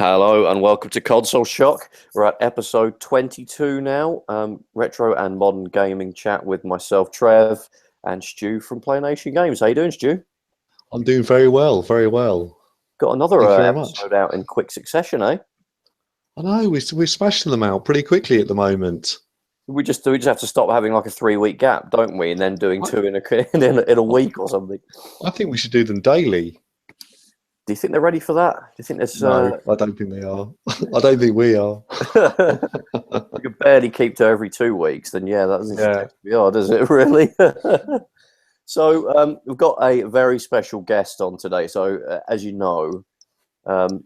Hello and welcome to Console Shock. We're at episode 22 now. Retro and modern gaming chat with myself, Trev, and Stu from PlayNation Games. How you doing, Stu? I'm doing very well, very well. Got another Thank you very episode out in quick succession, eh? I know we're smashing them out pretty quickly at the moment. We just have to stop having like a 3-week gap, don't we? And then doing two in a week or something. I think we should do them daily. Do you think they're ready for that? Do you think there's? No, I don't think they are. I don't think we are. We could barely keep to every 2 weeks. Then yeah, that doesn't be odd, does it? Really? So we've got a very special guest on today. So as you know,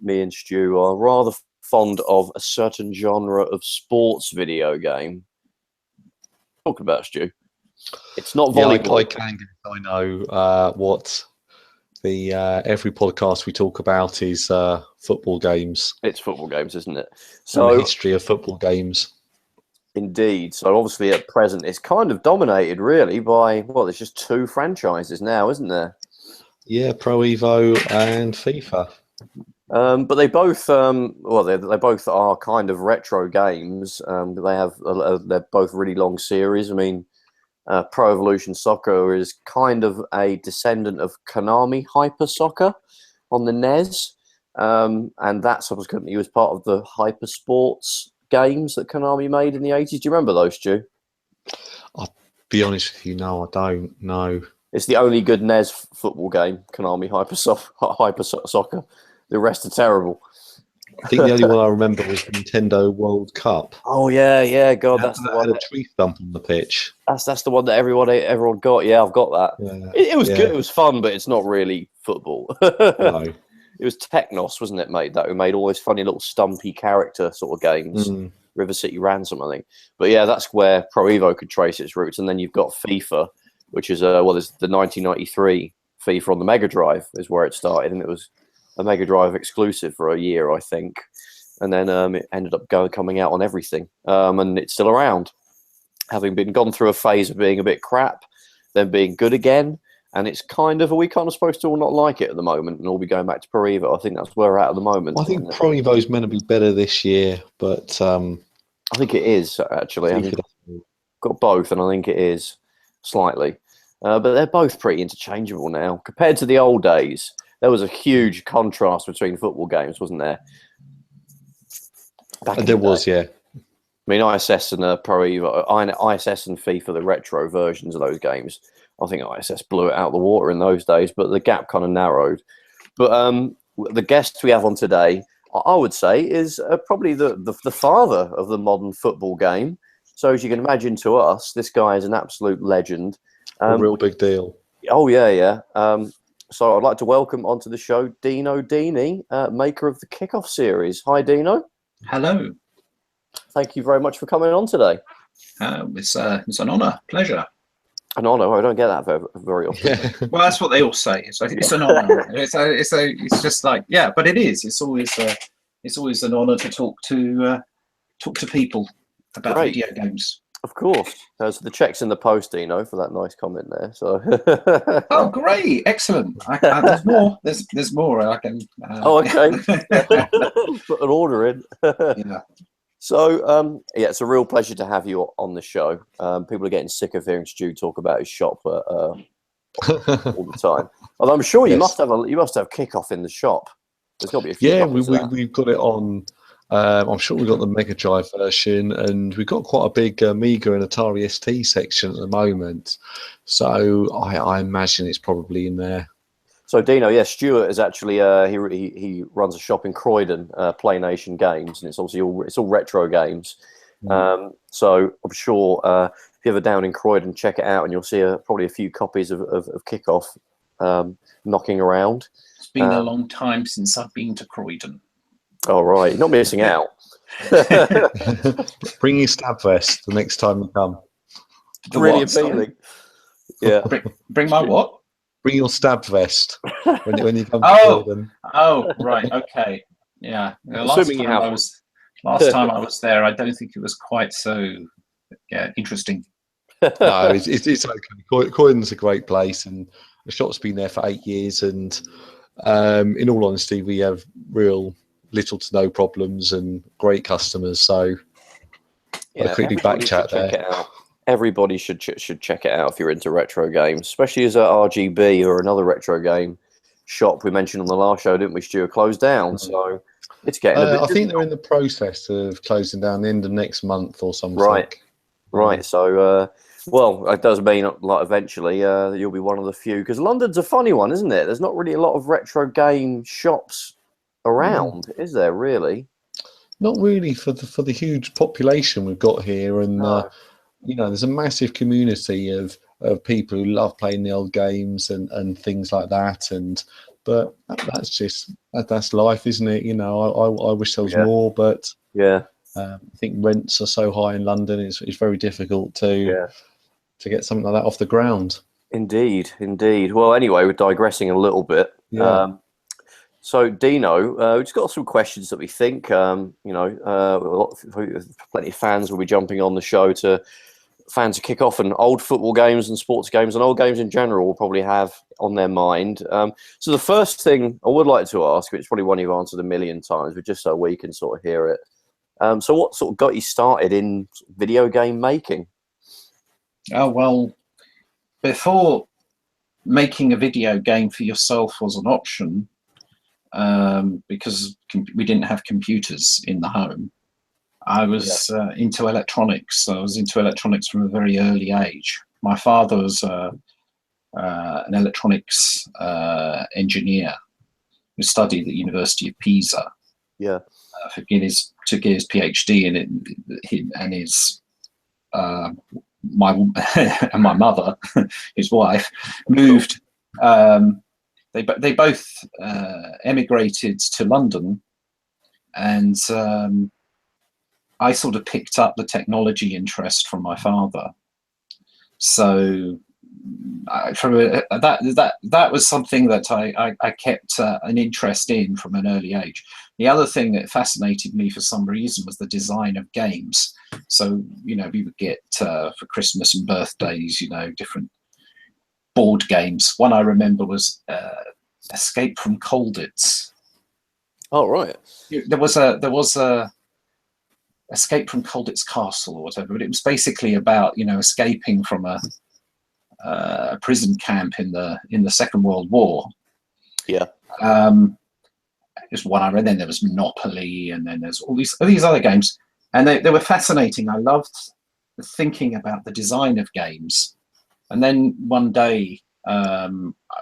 me and Stu are rather fond of a certain genre of sports video game. Talking about, Stu, it's not volleyball. I can guess. I know what the every podcast we talk about is football games. It's football games, isn't it? So the history of football games. Indeed. So obviously at present it's kind of dominated really by, well, there's just two franchises now, isn't there? Yeah, Pro Evo and FIFA. But they both, they both are kind of retro games. They have, they're both really long series. I mean, Pro Evolution Soccer is kind of a descendant of Konami Hyper Soccer on the NES, and that subsequently was part of the Hyper Sports games that Konami made in the 80s. Do you remember those, Stu? I'll be honest with you, no, I don't know. It's the only good NES football game, Konami Hyper Soccer. The rest are terrible. I think the only one I remember was Nintendo World Cup. Oh yeah, God, that's the one. Had a tree stump on the pitch. That's the one that everyone got. Yeah, I've got that. Yeah. It was good. It was fun, but it's not really football. No. It was Technos, wasn't it? Who made all those funny little stumpy character sort of games. River City Ransom, I think. But yeah, that's where Pro Evo could trace its roots. And then you've got FIFA, which is there's the 1993 FIFA on the Mega Drive is where it started, and it was a Mega Drive exclusive for a year, I think, and then it ended up coming out on everything, and it's still around, having been gone through a phase of being a bit crap, then being good again, and it's we kind of supposed to all not like it at the moment, and all be going back to Pro Evo. I think that's where we're at the moment. I think Pro Evo is meant to be better this year, but I think it is actually. I've got both, and I think it is slightly, but they're both pretty interchangeable now compared to the old days. There was a huge contrast between football games, wasn't there? There was, yeah. I mean, ISS and Pro Evo, ISS and FIFA, the retro versions of those games. I think ISS blew it out of the water in those days, but the gap kind of narrowed. But the guest we have on today, I would say, is probably the father of the modern football game. So as you can imagine, to us, this guy is an absolute legend. A real big deal. Oh yeah. So I'd like to welcome onto the show Dino Dini, maker of the Kickoff series. Hi, Dino. Hello. Thank you very much for coming on today. It's an honour, pleasure. An honour. I don't get that very often. Yeah. Well, that's what they all say. It's an honour. It's just like, yeah, but it is. It's always an honour to talk to people about video games. Of course. So the check's in the post, Dino, for that nice comment there. So. Oh, great! Excellent. There's more. There's more. I can. Oh, okay. Put an order in. Yeah. So, it's a real pleasure to have you on the show. People are getting sick of hearing Stu talk about his shop all the time. Although I'm sure you must have Kickoff in the shop. There's got to be a few. Yeah, we've got it on. I'm sure we've got the Mega Drive version, and we've got quite a big Amiga and Atari ST section at the moment. So I imagine it's probably in there. So Dino, Stuart is actually he runs a shop in Croydon, PlayNation Games, and it's obviously all retro games. So I'm sure if you're ever down in Croydon, check it out, and you'll see probably a few copies of Kickoff knocking around. It's been a long time since I've been to Croydon. All right, you're not missing out. Bring your stab vest the next time you come. Really appealing. Yeah. Bring my what? Bring your stab vest when you come to Croydon. Oh, right, okay. Yeah. Last time I was there, I don't think it was quite so interesting. No, it's okay. Croydon's a great place, and the shop's been there for 8 years, and in all honesty, we have real little to no problems and great customers. So Yeah, a quickly back chat there. Check it out. Everybody should check it out if you're into retro games, especially as a RGB or another retro game shop we mentioned on the last show, didn't we, Stu? Closed down, so it's getting a bit. I think they're in the process of closing down the end of next month or something. Right. So, well, it does mean like eventually you'll be one of the few, because London's a funny one, isn't it? There's not really a lot of retro game shops around, is there? Really? Not really for the huge population we've got here, and you know, there's a massive community of people who love playing the old games and things like that. But that's life, isn't it? You know, I wish there was more, but I think rents are so high in London. It's very difficult to get something like that off the ground. Indeed. Well, anyway, we're digressing a little bit. So, Dino, we've just got some questions that we think, plenty of fans will be jumping on the show to kick off, and old football games and sports games and old games in general will probably have on their mind. So the first thing I would like to ask, which is probably one you've answered a million times, but just so we can sort of hear it. So what sort of got you started in video game making? Oh, well, before making a video game for yourself was an option, because we didn't have computers in the home, I was into electronics. I was into electronics from a very early age. My father was an electronics engineer who studied at the University of Pisa. Took his PhD in it, and his my mother, his wife, moved. They both emigrated to London, and I sort of picked up the technology interest from my father. So that was something that I kept an interest in from an early age. The other thing that fascinated me for some reason was the design of games. So, you know, we would get for Christmas and birthdays, you know, different board games. One I remember was Escape from Colditz. Oh, right. There was a Escape from Colditz Castle or whatever, but it was basically about, you know, escaping from a prison camp in the Second World War. Is one I read. Then there was Monopoly, and then there's all these other games, and they were fascinating. I loved thinking about the design of games. And then one day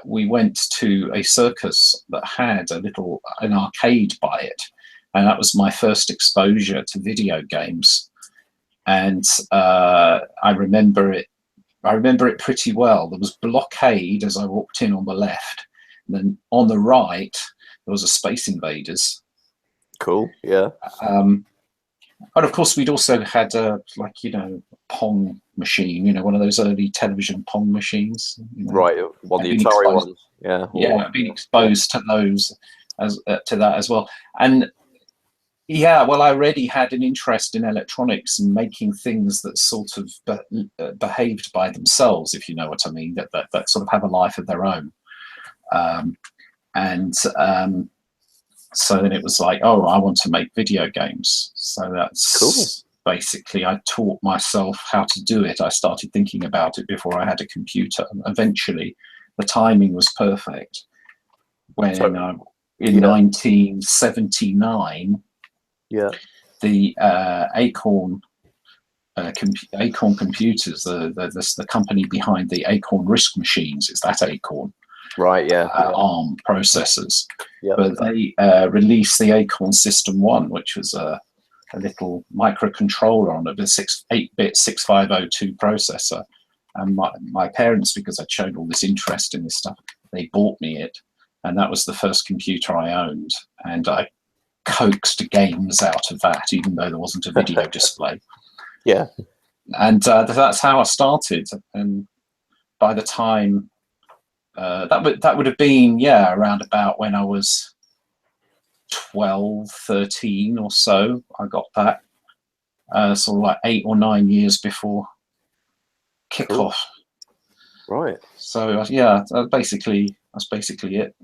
we went to a circus that had an arcade by it, and that was my first exposure to video games. And I remember it pretty well. There was Blockade as I walked in on the left, and then on the right there was a Space Invaders. Cool, yeah. And of course we'd also had like, you know, Pong machine, you know, one of those early television Pong machines. You know, right, one of the Atari ones. Yeah, I've been exposed to those to that as well. And yeah, well, I already had an interest in electronics and making things that sort of behaved by themselves, if you know what I mean, that sort of have a life of their own. So then it was like, oh, I want to make video games. So that's cool. Basically, I taught myself how to do it. I started thinking about it before I had a computer. And eventually, the timing was perfect. When in 1979, the Acorn Computers, the company behind the Acorn RISC machines, it's that Acorn. Right, ARM processors. But they released the Acorn System 1, which was a little microcontroller on a 8-bit 6502 processor. And my parents, because I'd shown all this interest in this stuff, they bought me it. And that was the first computer I owned. And I coaxed games out of that, even though there wasn't a video display. And that's how I started. And by the time that would have been around about when I was 12, 13 or so. I got that sort of like 8 or 9 years before kickoff. Right. So that's basically it.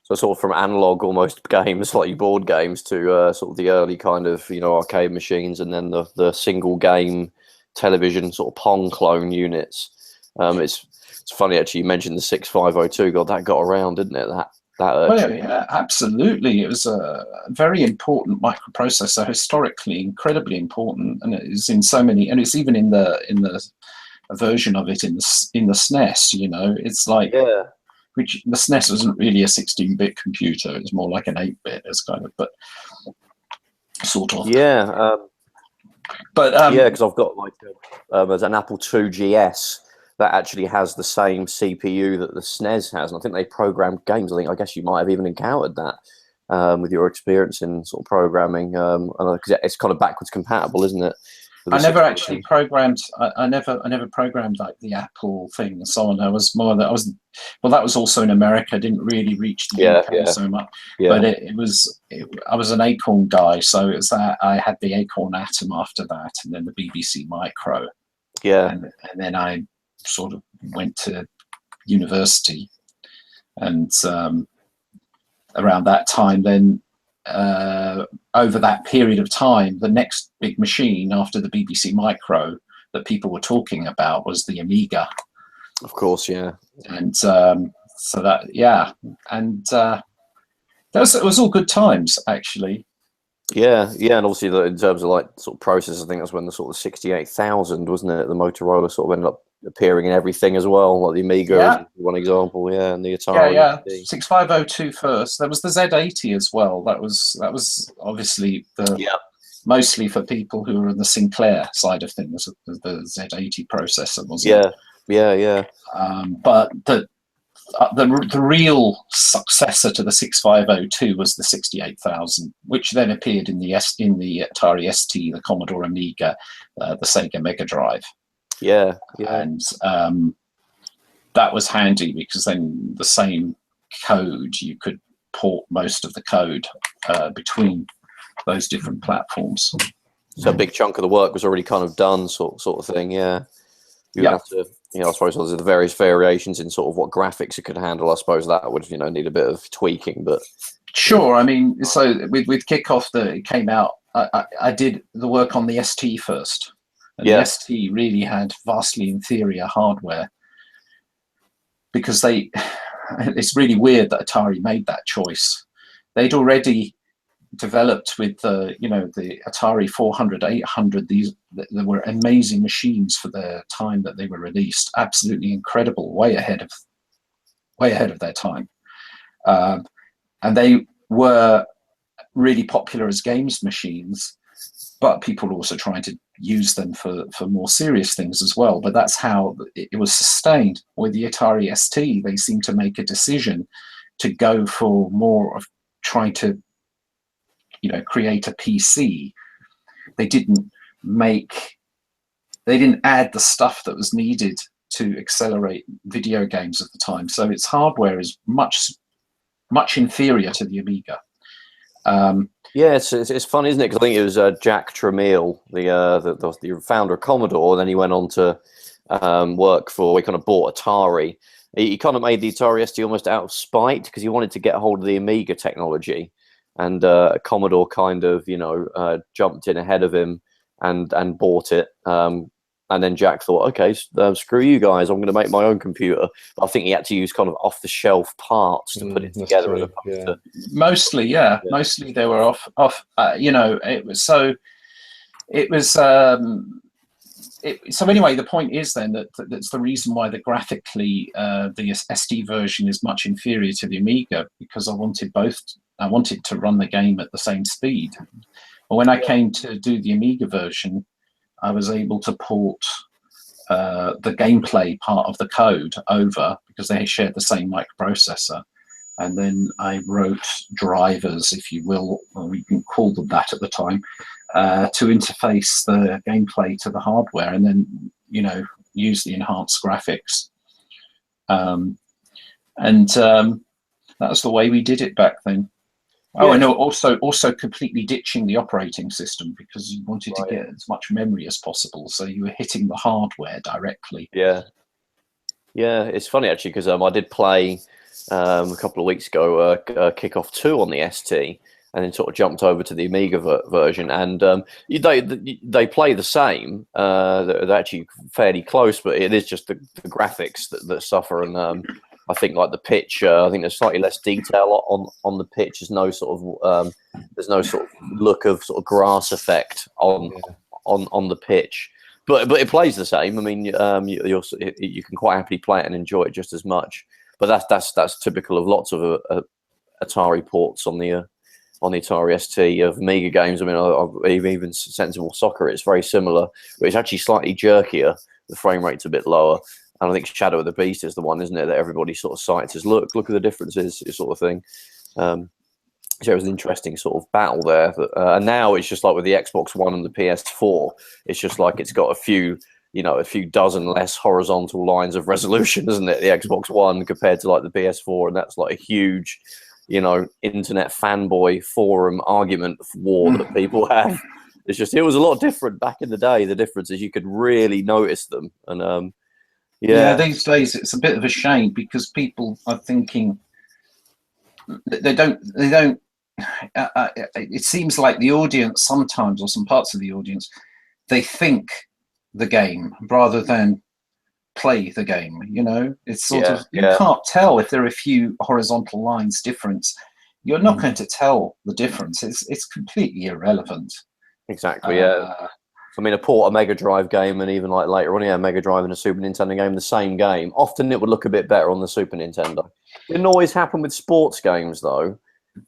So sort of from analog almost games, like your board games, to sort of the early kind of, you know, arcade machines, and then the single game television sort of Pong clone units. It's funny actually. You mentioned the 6502. God, that got around, didn't it? Well, yeah, absolutely. It was a very important microprocessor, historically incredibly important, and it is in so many. And it's even in the version of it in the SNES. You know, it's like which the SNES wasn't really a 16-bit computer. It was more like an 8-bit, as kind of, but sort of. Yeah. But yeah, because I've got like there's an Apple II GS that actually has the same CPU that the SNES has, and I think they programmed games. I guess you might have even encountered that with your experience in sort of programming, because it's kind of backwards compatible, isn't it? I never actually programmed. I never programmed like the Apple thing and so on. I was more that that was also in America. I didn't really reach the UK so much. But I was an Acorn guy, so it was that I had the Acorn Atom after that, and then the BBC Micro. Yeah, and then I sort of went to university, and around that time, then. Over that period of time, the next big machine after the BBC Micro that people were talking about was the Amiga. Of course, yeah. And so that, and it was all good times, actually. Yeah, and obviously in terms of like sort of process, I think that's when the sort of 68,000, wasn't it? The Motorola sort of ended up appearing in everything as well, like the Amiga is one example, and the Atari. 6502 first. There was the Z80 as well. That was obviously mostly for people who were on the Sinclair side of things. The Z80 processor, wasn't it? Yeah. But the real successor to the 6502 was the 68,000, which then appeared in the Atari ST, the Commodore Amiga, the Sega Mega Drive. Yeah. And that was handy because then the same code, you could port most of the code between those different platforms. So a big chunk of the work was already kind of done, sort of thing. Yeah. You would have to, I suppose there's the various variations in sort of what graphics it could handle. I suppose that would, need a bit of tweaking, but. Sure. I mean, so with Kickoff, it came out. I did the work on the ST first. And the ST really had vastly inferior hardware because it's really weird that Atari made that choice. They'd already developed with the Atari 400, 800, there were amazing machines for their time that they were released. Absolutely incredible, way ahead of their time. And they were really popular as games machines, but people were also trying to use them for more serious things as well. But that's how it was sustained. With the Atari ST, they seemed to make a decision to go for more of trying to, create a PC. They didn't add the stuff that was needed to accelerate video games at the time. So its hardware is much, much inferior to the Amiga. It's funny, isn't it? Because I think it was Jack Tramiel, the founder of Commodore, and then he went on to work for. He kind of bought Atari. He kind of made the Atari ST almost out of spite because he wanted to get hold of the Amiga technology, and Commodore kind of jumped in ahead of him and bought it. And then Jack thought, okay, screw you guys, I'm going to make my own computer. But I think he had to use kind of off-the-shelf parts to put it together. Mostly they were off. It was so. It was. So anyway, the point is then that's the reason why graphically the ST version is much inferior to the Amiga, because I wanted both. I wanted to run the game at the same speed. But when I came to do the Amiga version, I was able to port the gameplay part of the code over because they shared the same microprocessor. And then I wrote drivers, if you will, or we didn't call them that at the time, to interface the gameplay to the hardware and then, use the enhanced graphics. That was the way we did it back then. Oh, and also completely ditching the operating system because you wanted to get as much memory as possible. So you were hitting the hardware directly. Yeah, it's funny actually because I did play a couple of weeks ago, Kickoff 2 on the ST, and then sort of jumped over to the Amiga version. And they play the same. They're actually fairly close, but it is just the graphics that suffer. And I think like the pitch, I think there's slightly less detail on the pitch. There's no sort of look of sort of grass effect on the pitch. But it plays the same. I mean, you can quite happily play it and enjoy it just as much. But that's typical of lots of Atari ports on the Atari ST of Amiga games. I mean, even Sensible Soccer, it's very similar, but it's actually slightly jerkier. The frame rate's a bit lower. And I think Shadow of the Beast is the one, isn't it, that everybody sort of cites as look at the differences, sort of thing. So it was an interesting sort of battle there. And now it's just like with the Xbox One and the PS4, it's just like it's got a few dozen less horizontal lines of resolution, isn't it? The Xbox One compared to like the PS4, and that's like a huge, internet fanboy forum argument war that people have. It was a lot different back in the day. The differences, you could really notice them. And these days it's a bit of a shame because people are thinking they don't. It seems like the audience sometimes, or some parts of the audience, they think the game rather than play the game. It's sort of, you can't tell if there are a few horizontal lines difference. You're not going to tell the difference. It's completely irrelevant. Exactly. I mean, a Mega Drive game, and even like later on, Mega Drive and a Super Nintendo game, the same game. Often it would look a bit better on the Super Nintendo. It didn't always happen with sports games, though.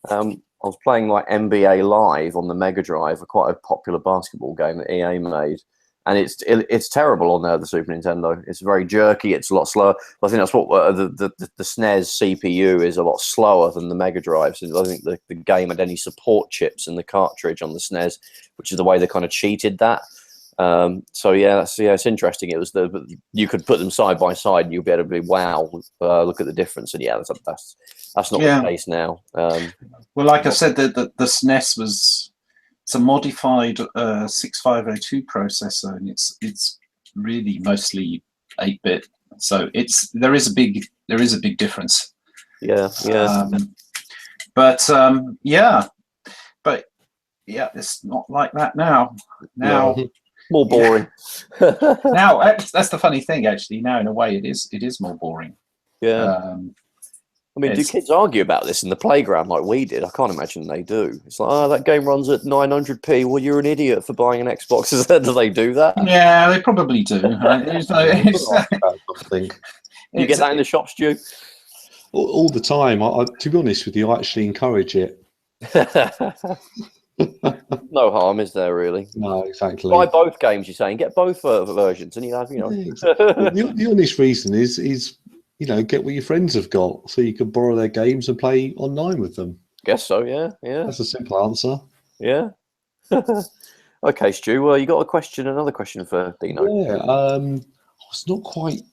I was playing like NBA Live on the Mega Drive, quite a popular basketball game that EA made, and it's terrible on the Super Nintendo. It's very jerky. It's a lot slower. I think that's what the SNES CPU is, a lot slower than the Mega Drive. So I think the game had any support chips in the cartridge on the SNES, which is the way they kind of cheated that. It's interesting. It was you could put them side by side, and you'll be able to be look at the difference. And that's not the case now. Well, like I said, the SNES it's a modified 6502 processor, and it's really mostly 8-bit. So there is a big difference. It's not like that now. More boring. Now that's the funny thing, actually. Now, in a way, it is more boring. I mean, do kids argue about this in the playground like we did? I can't imagine they do. It's like, that game runs at 900p. Well, you're an idiot for buying an Xbox. Do they do that? Yeah, they probably do. You get that in the shop, Stu? All the time. To be honest with you, I actually encourage it. No harm, is there, really? No, exactly. Buy both games, you're saying. Get both versions, and you have, the honest reason is get what your friends have got, so you can borrow their games and play online with them. Guess so, yeah. That's a simple answer. Yeah. Okay, Stu, you got another question for Dino? Yeah, it's not quite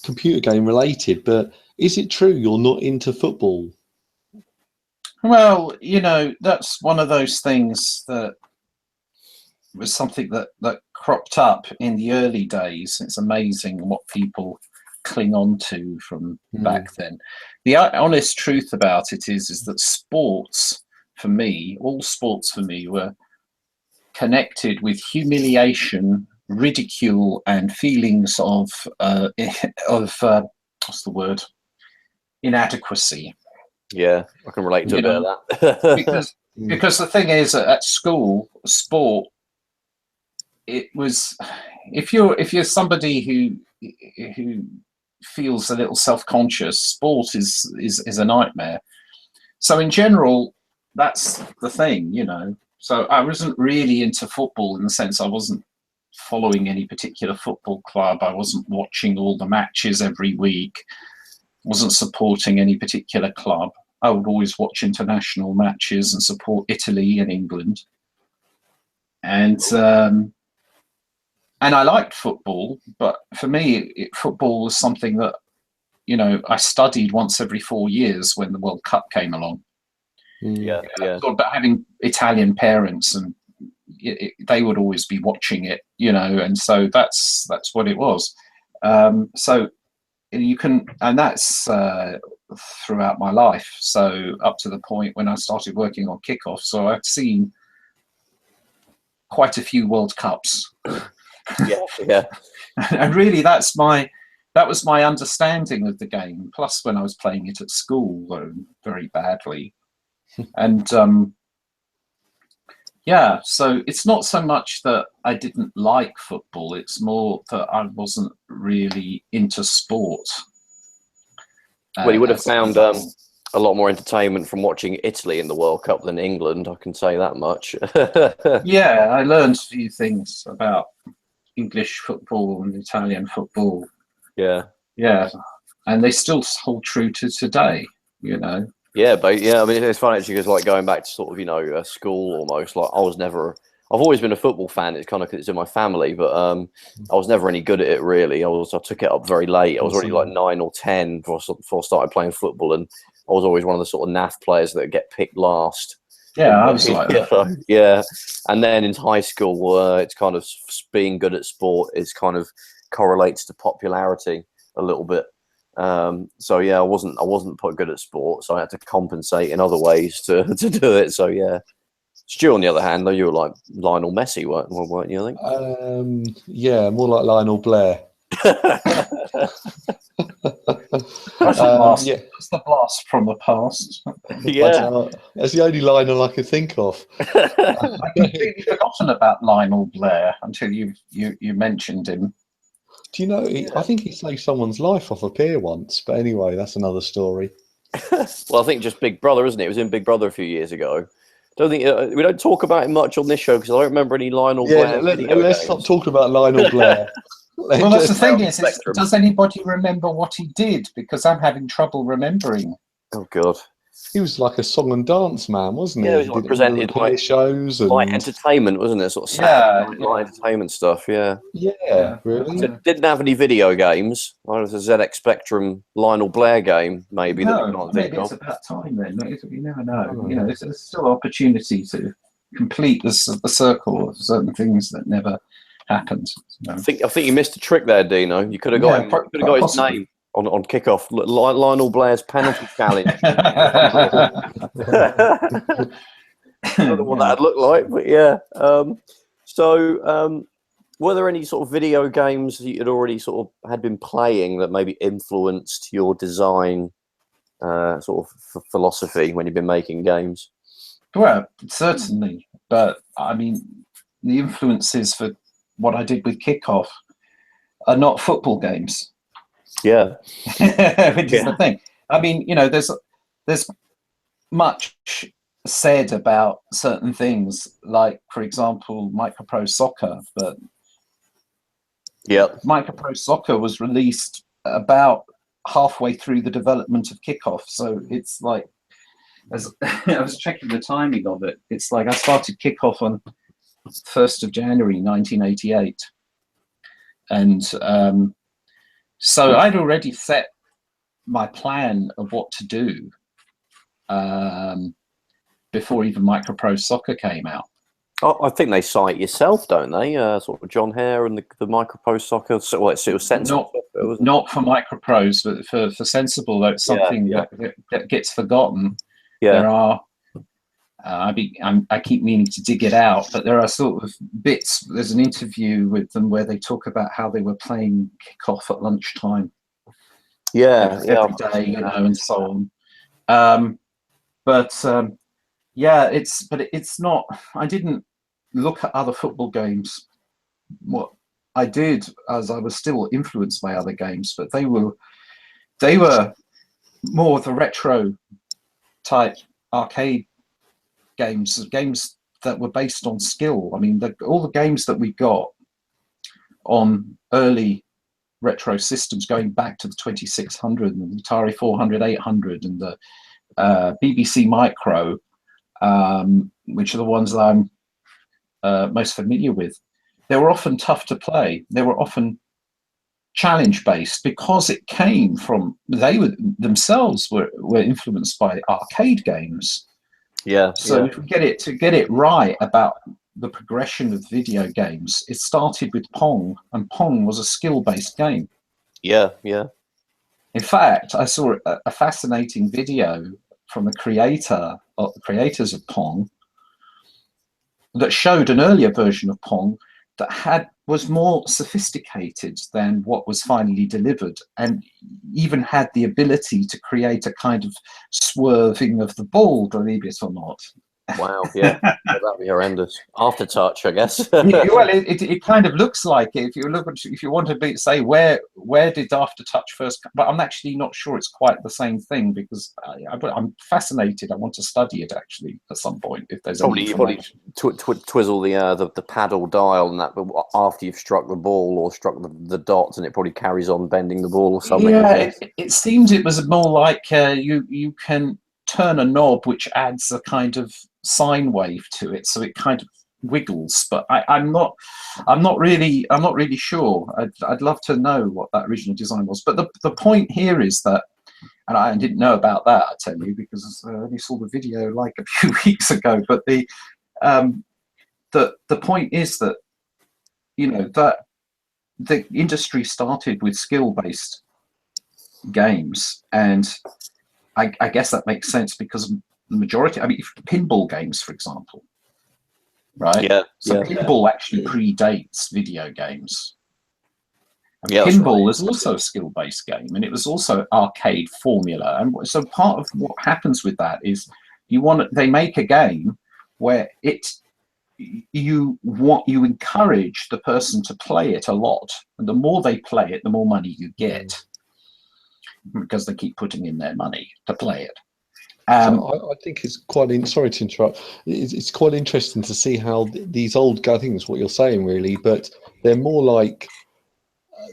computer game related, but is it true you're not into football? Well, that's one of those things that was something that cropped up in the early days. It's amazing what people cling on to from back then. The honest truth about it is that all sports for me were connected with humiliation, ridicule, and feelings of what's the word? Inadequacy. Yeah, I can relate to a bit of that. because the thing is, at school, sport, it was, if you're somebody who feels a little self-conscious, sport is a nightmare. So in general, that's the thing, So I wasn't really into football in the sense I wasn't following any particular football club. I wasn't watching all the matches every week. Wasn't supporting any particular club. I would always watch international matches and support Italy and England. And I liked football, but for me, football was something that, I studied once every 4 years when the World Cup came along. But having Italian parents, and they would always be watching it, and so that's what it was. So you can, and that's throughout my life. So up to the point when I started working on Kickoff, so I've seen quite a few World Cups. Yeah. And really, that was my understanding of the game. Plus, when I was playing it at school, very badly, and yeah. So it's not so much that I didn't like football; it's more that I wasn't really into sport. Well, you would have found a lot more entertainment from watching Italy in the World Cup than England. I can say that much. Yeah, I learned a few things about English football and Italian football. Yeah, and they still hold true to today. Yeah, but yeah, I mean, it's funny actually because like going back to sort of school almost. Like I've always been a football fan. It's kind of because it's in my family, but I was never any good at it really. I took it up very late. I was already like 9 or 10 before I started playing football, and I was always one of the sort of naff players that get picked last. Yeah, I was like that. Yeah, and then in high school, it's kind of being good at sport is kind of correlates to popularity a little bit. So yeah, I wasn't quite good at sport, so I had to compensate in other ways to do it. So yeah. Stu, on the other hand, though, you were like Lionel Messi, weren't you? I think. Yeah, more like Lionel Blair. That's the blast from the past. Yeah, that's the only Lionel I could think of. I completely forgotten about Lionel Blair until you mentioned him. Do you know? I think he saved someone's life off a pier once. But anyway, that's another story. Well, I think just Big Brother, isn't it? It was in Big Brother a few years ago. Don't think we don't talk about him much on this show because I don't remember any Lionel Blair. Let's stop talking about Lionel Blair. Well, that's the thing is, does anybody remember what he did? Because I'm having trouble remembering. Oh God, he was like a song and dance man, wasn't he? Yeah, he was presented like shows and light entertainment, wasn't it? Sort of light entertainment stuff. Yeah, really. So didn't have any video games. Well, it was a ZX Spectrum Lionel Blair game, maybe. No, maybe it's about time then. You never know. There's still opportunity to complete the circle of certain things that never happened. I think you missed a trick there, Dino. You could have got his name on kickoff. Lionel Blair's penalty challenge. I don't know what that'd look like, but yeah. So were there any sort of video games that you had already sort of had been playing that maybe influenced your design sort of philosophy when you've been making games? Well, certainly, but I mean, the influences for what I did with Kickoff are not football games. Yeah, which is the thing. I mean, there's much said about certain things, like, for example, Micropro Soccer, but Micropro Soccer was released about halfway through the development of Kickoff, so it's like, as I was checking the timing of it, it's like I started Kickoff on 1st of January 1988, and so I'd already set my plan of what to do before even Micropro Soccer came out. Oh, I think they cite yourself, don't they? Sort of John Hare and the Micropro Soccer. So it was Sensible. Not for Micropros, but for Sensible. That's something that gets forgotten. Yeah. There are. I keep meaning to dig it out, but there are sort of bits. There's an interview with them where they talk about how they were playing Kickoff at lunchtime. Every day, and so on. It's not. I didn't look at other football games. What I did, as I was still influenced by other games, but they were more the retro type arcade games that were based on skill. I mean, all the games that we got on early retro systems going back to the 2600 and the Atari 400, 800 and the BBC Micro, which are the ones that I'm most familiar with, they were often tough to play. They were often challenge based because it came from, they were themselves were influenced by arcade games. So if we get it right about the progression of video games, it started with Pong, and Pong was a skill-based game. Yeah. In fact, I saw a fascinating video from the creators of Pong that showed an earlier version of Pong that was more sophisticated than what was finally delivered, and even had the ability to create a kind of swerving of the ball, believe it or not. Wow, yeah, that'd be horrendous. Aftertouch, I guess. Well, it kind of looks like it. If you want to say where did Aftertouch first come, but I'm actually not sure it's quite the same thing, because I'm fascinated. I want to study it actually at some point if there's probably twizzle the paddle dial and that, but after you've struck the ball or struck the dot, and it probably carries on bending the ball or something. Yeah, it seems it was more like you can turn a knob which adds a kind of sine wave to it, so it kind of wiggles. But I'm not really sure. I'd love to know what that original design was. But the point here is that, and I didn't know about that, I tell you, because I only saw the video like a few weeks ago. But the point is that, you know, that the industry started with skill-based games, and I guess that makes sense because the majority, I mean, pinball games, for example, right? Yeah. So pinball actually predates video games. And Yeah, pinball was also a skill-based game, and it was also arcade formula. And so part of what happens with that is they make a game where you encourage the person to play it a lot, and the more they play it, the more money you get, because they keep putting in their money to play it. So I think it's quite. Sorry to interrupt. It's quite interesting to see how these old things. What you're saying, really, but they're more like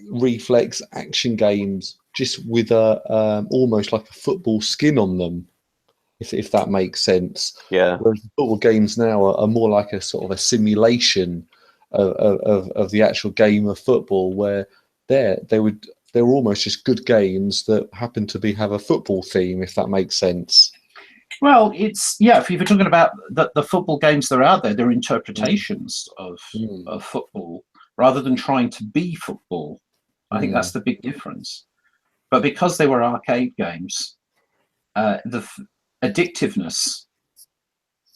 reflex action games, just with a almost like a football skin on them, if that makes sense. Yeah. Whereas the football games now are more like a sort of a simulation of the actual game of football, where they were almost just good games that happen to have a football theme, if that makes sense. Well, if you're talking about the football games that are out there, they're interpretations of football rather than trying to be football. I think that's the big difference. But because they were arcade games, the addictiveness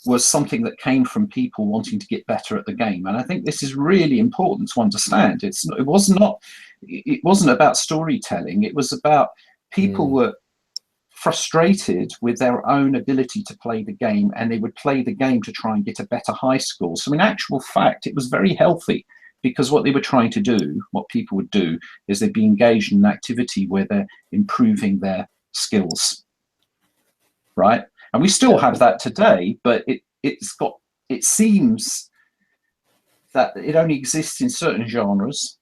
was something that came from people wanting to get better at the game. And I think this is really important to understand. It wasn't about storytelling. It was about people were frustrated with their own ability to play the game, and they would play the game to try and get a better high score. So in actual fact, it was very healthy, because what they were trying to do, what people would do, is they'd be engaged in an activity where they're improving their skills, right? And we still have that today, but it seems that it only exists in certain genres.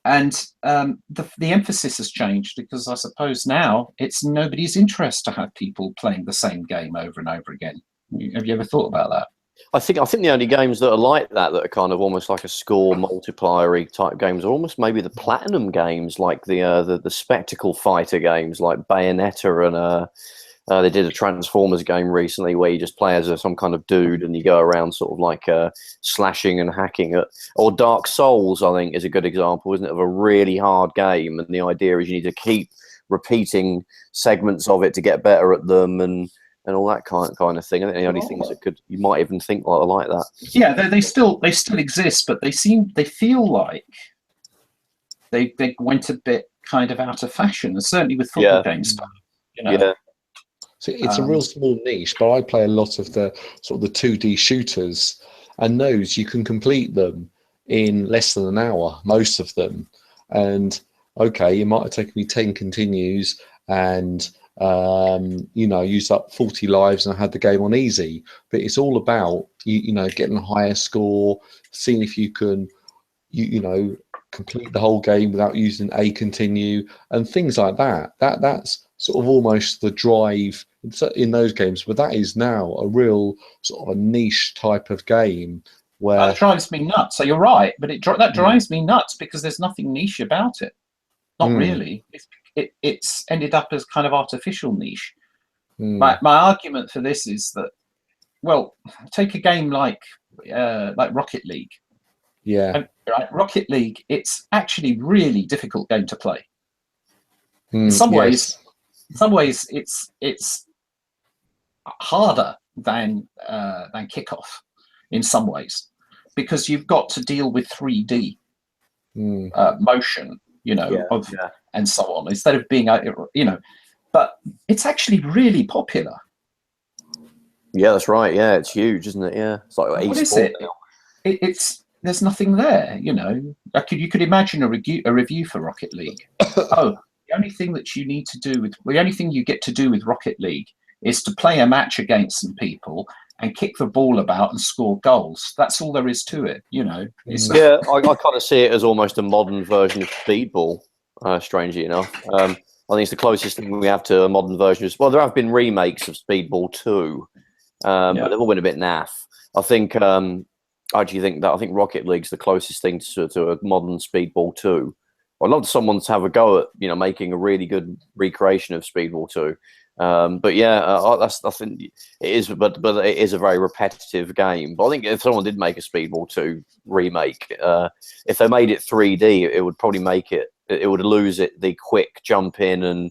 And the emphasis has changed, because I suppose now it's nobody's interest to have people playing the same game over and over again. Have you ever thought about that? I think the only games that are like that are kind of almost like a score multiplier type games are almost maybe the platinum games, like the spectacle fighter games like Bayonetta, and they did a Transformers game recently where you just play as some kind of dude and you go around sort of like slashing and hacking it. Or Dark Souls, I think, is a good example, isn't it, of a really hard game, and the idea is you need to keep repeating segments of it to get better at them, and all that kind of thing. I think the only things that you might even think like that. Yeah, they still exist, but they feel like they went a bit kind of out of fashion, and certainly with football games. You know? Yeah. So it's a real small niche, but I play a lot of the sort of the 2D shooters, and those you can complete them in less than an hour, most of them. And okay, it might have taken me 10 continues and use up 40 lives, and I had the game on easy. But it's all about getting a higher score, seeing if you can complete the whole game without using a continue and things like that. That's sort of almost the drive in those games, but that is now a real sort of a niche type of game where that drives me nuts. So you're right, but that drives me nuts because there's nothing niche about it. Not really. It's ended up as kind of artificial niche. My argument for this is that, well, take a game like Rocket League. Yeah. Rocket League, it's actually really difficult game to play. In some ways, it's harder than Kickoff in some ways, because you've got to deal with 3D motion, and so on, instead of being, but it's actually really popular. Yeah, that's right. Yeah, it's huge, isn't it? Yeah, it's like what is it? It's there's nothing there, you could imagine a review for Rocket League. The only thing you get to do with Rocket League is to play a match against some people and kick the ball about and score goals. That's all there is to it, Yeah, I kind of see it as almost a modern version of Speedball, strangely enough. I think it's the closest thing we have to a modern version. Well, there have been remakes of Speedball 2, but they've all been a bit naff. I think, I actually think Rocket League's the closest thing to a modern Speedball 2. I'd love someone to have a go at, making a really good recreation of Speedball 2. But yeah, I think it is, but it is a very repetitive game. But I think if someone did make a Speedball 2 remake, if they made it 3D, it would probably make it would lose the quick jump in and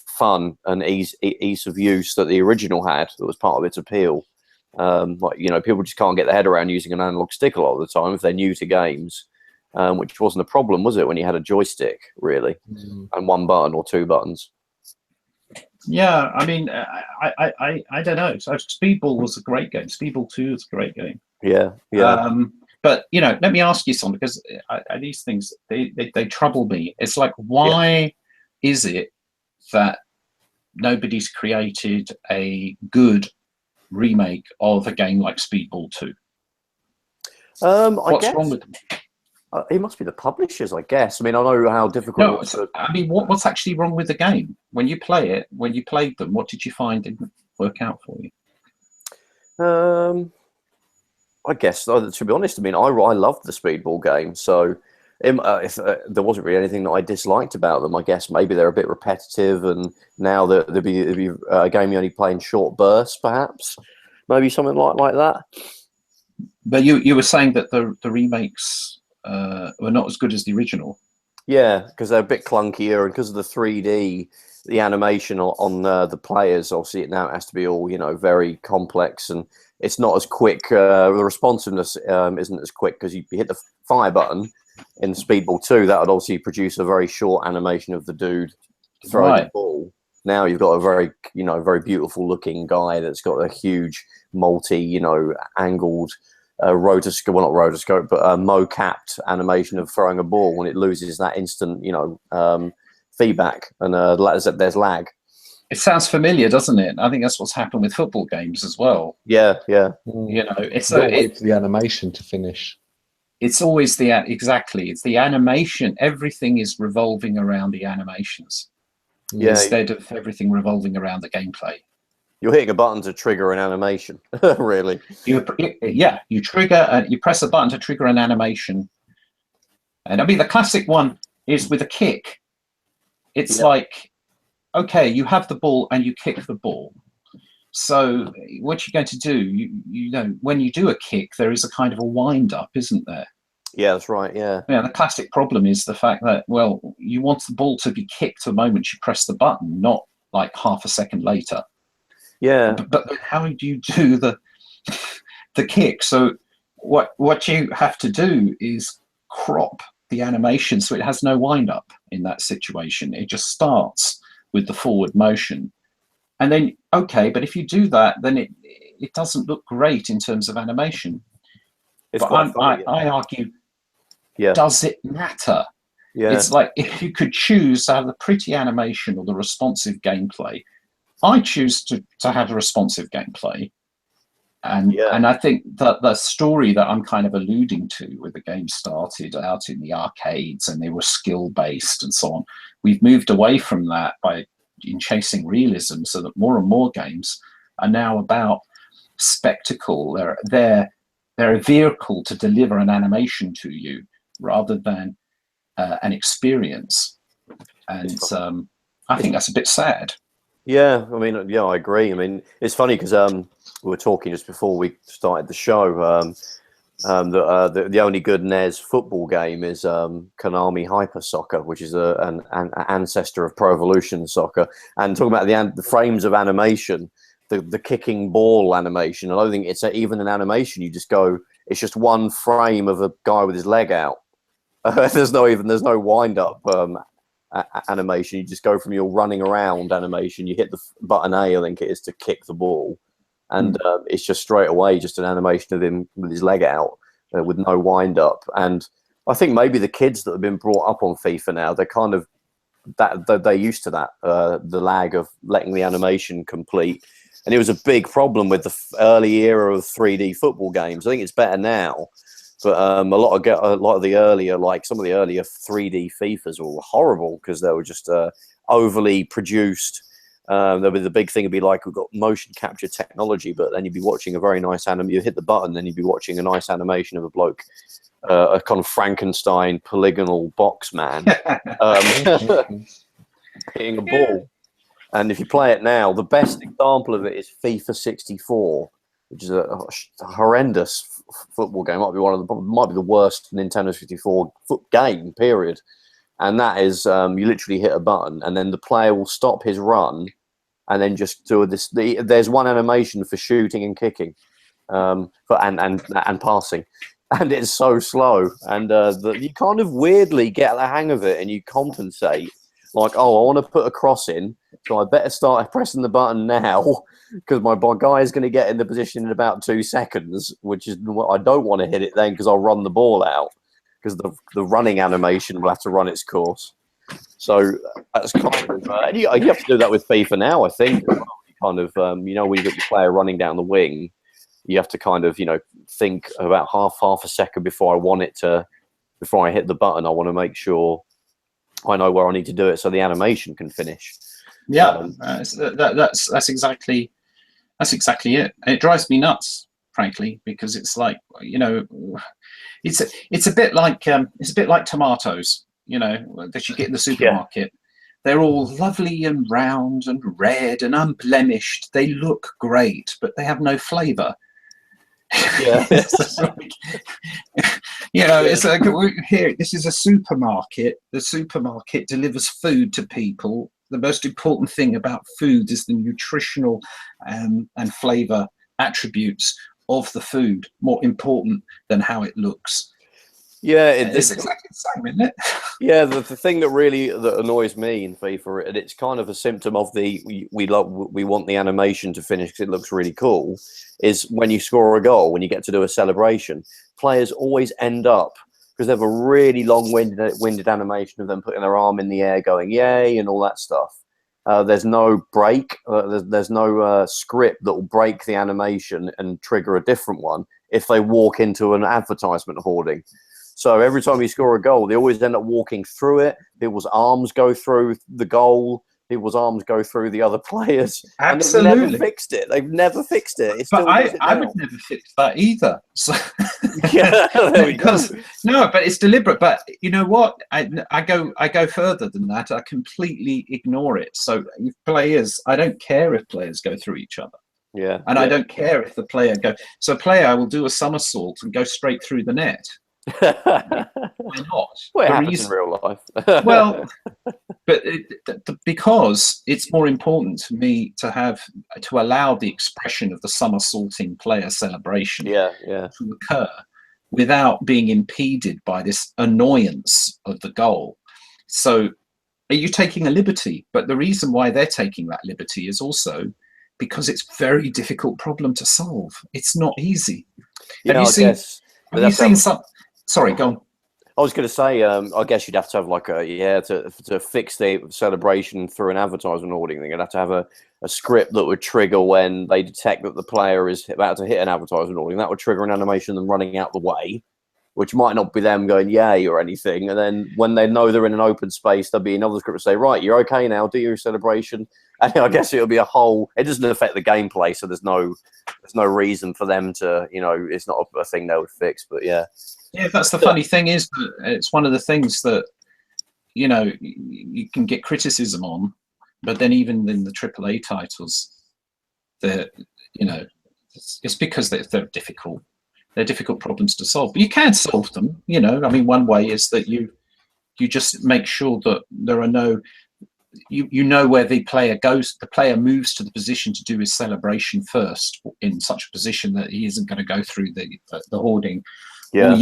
fun and ease of use that the original had. That was part of its appeal. People just can't get their head around using an analog stick a lot of the time if they're new to games, which wasn't a problem, was it, when you had a joystick really and one button or two buttons? Yeah, I mean, I don't know. So Speedball was a great game. Speedball 2 is a great game. Yeah. But let me ask you something, because these things they trouble me. It's like, why is it that nobody's created a good remake of a game like Speedball 2? What's wrong with them? It must be the publishers, I guess. I mean, I know how difficult. No, I mean, what's actually wrong with the game? When you played them, what did you find didn't work out for you? I guess, to be honest, I mean, I loved the Speedball game, so if there wasn't really anything that I disliked about them. I guess maybe they're a bit repetitive, and now there'd be a game you only play in short bursts, perhaps, maybe something like that. But you were saying that the remakes were not as good as the original. Yeah, because they're a bit clunkier, and because of the 3D, the animation on the players, obviously it now has to be all very complex, and it's not as quick. The responsiveness isn't as quick, because you hit the fire button in Speedball 2, that would obviously produce a very short animation of the dude throwing the ball. Now you've got a very very beautiful looking guy that's got a huge angled rotoscope, well, not rotoscope, but mo-capped animation of throwing a ball when it loses that instant feedback, and there's lag. It sounds familiar, doesn't it? I think that's what's happened with football games as well. Yeah. It's the animation to finish. It's always it's the animation. Everything is revolving around the animations, instead of everything revolving around the gameplay. You're hitting a button to trigger an animation, really. You trigger, you press a button to trigger an animation, and I mean the classic one is with a kick. It's like, okay, you have the ball and you kick the ball. So what you're going to do, when you do a kick, there is a kind of a wind up, isn't there? Yeah, that's right. Yeah. Yeah. The classic problem is the fact that, well, you want the ball to be kicked the moment you press the button, not like half a second later. Yeah. But how do you do the kick? So what you have to do is crop the animation so it has no wind up in that situation. It just starts with the forward motion. And then, okay, but if you do that, then it doesn't look great in terms of animation. But I argue, does it matter? Yeah. It's like, if you could choose to have the pretty animation or the responsive gameplay, I choose to have a responsive gameplay. And I think that the story that I'm kind of alluding to, where the game started out in the arcades and they were skill-based and so on, we've moved away from that in chasing realism, so that more and more games are now about spectacle. They're a vehicle to deliver an animation to you rather than an experience. And I think that's a bit sad. Yeah, I mean, I agree. I mean, it's funny because we were talking just before we started the show. The only good NES football game is Konami Hyper Soccer, which is an ancestor of Pro Evolution Soccer. And talking about the frames of animation, the kicking ball animation, I don't think it's even an animation. You just go, it's just one frame of a guy with his leg out. There's no wind up animation. You just go from your running around animation. You hit the button A, I think it is, to kick the ball. And it's just straight away just an animation of him with his leg out with no wind up. And I think maybe the kids that have been brought up on FIFA now, they're kind of they're used to that, the lag of letting the animation complete. And it was a big problem with the early era of 3D football games. I think it's better now, but a lot of the earlier, like some of the earlier 3D FIFAs were horrible because they were just overly produced. There'll be the big thing would be like, we've got motion capture technology, but then you'd be watching a very nice you hit the button, then you'd be watching a nice animation of a bloke, a kind of Frankenstein polygonal box man hitting a ball. And if you play it now, the best example of it is FIFA 64, which is a horrendous football game. Might be the worst Nintendo 64 game, period. And that is, you literally hit a button, and then the player will stop his run, and then just do this. There's one animation for shooting and kicking, and passing, and it's so slow. And you kind of weirdly get the hang of it, and you compensate. Like, oh, I want to put a cross in, so I better start pressing the button now because my guy is going to get in the position in about 2 seconds, which is what I don't want to hit it then because I'll run the ball out because the running animation will have to run its course. So that's kind of you have to do that with FIFA now, I think. Kind of when you got your player running down the wing, you have to kind of think about half a second before I hit the button. I want to make sure I know where I need to do it so the animation can finish. Yeah, that's exactly it. And it drives me nuts, frankly, because it's like it's a bit like tomatoes, that you get in the supermarket. Yeah. They're all lovely and round and red and unblemished. They look great, but they have no flavour. Yeah. It's like here. This is a supermarket. The supermarket delivers food to people. The most important thing about food is the nutritional and flavour attributes of the food, more important than how it looks. Yeah, it's exactly the same, isn't it? Yeah, the thing that annoys me in FIFA, and it's kind of a symptom of we want the animation to finish because it looks really cool, is when you score a goal, when you get to do a celebration, players always end up, because they have a really long-winded animation of them putting their arm in the air going yay and all that stuff. There's no break, there's no script that will break the animation and trigger a different one if they walk into an advertisement hoarding. So every time you score a goal, they always end up walking through it. People's arms go through the goal. People's arms go through the other players. Absolutely. And they've never fixed it. They've never fixed it. But I would never fix that either. So yeah, there we go. No, but it's deliberate. But you know what? I go further than that. I completely ignore it. So if I don't care if players go through each other. Yeah. And I don't care if the player So a player will do a somersault and go straight through the net. Why not? Well, it happens in real life. Well, but because it's more important to me to allow the expression of the somersaulting player celebration to occur without being impeded by this annoyance of the goal. So are you taking a liberty? But the reason why they're taking that liberty is also because it's a very difficult problem to solve. It's not easy. Have you seen some? Sorry, go on. I was going to say, I guess you'd have to have to fix the celebration through an advertisement hoarding thing. You'd have to have a script that would trigger when they detect that the player is about to hit an advertisement hoarding. That would trigger an animation of them running out the way, which might not be them going yay or anything. And then when they know they're in an open space, there'll be another script to say, right, you're okay now, do your celebration. And I guess it'll be it doesn't affect the gameplay, so there's no reason for them to, it's not a thing they would fix, but yeah. Yeah, that's the funny thing is that it's one of the things that, you can get criticism on, but then even in the AAA titles, it's because they're difficult. they're difficult problems to solve, but you can solve them. You know, I mean, one way is that you just make sure that there are no, you know where the player goes. The player moves to the position to do his celebration first, in such a position that he isn't going to go through the hoarding. Yeah.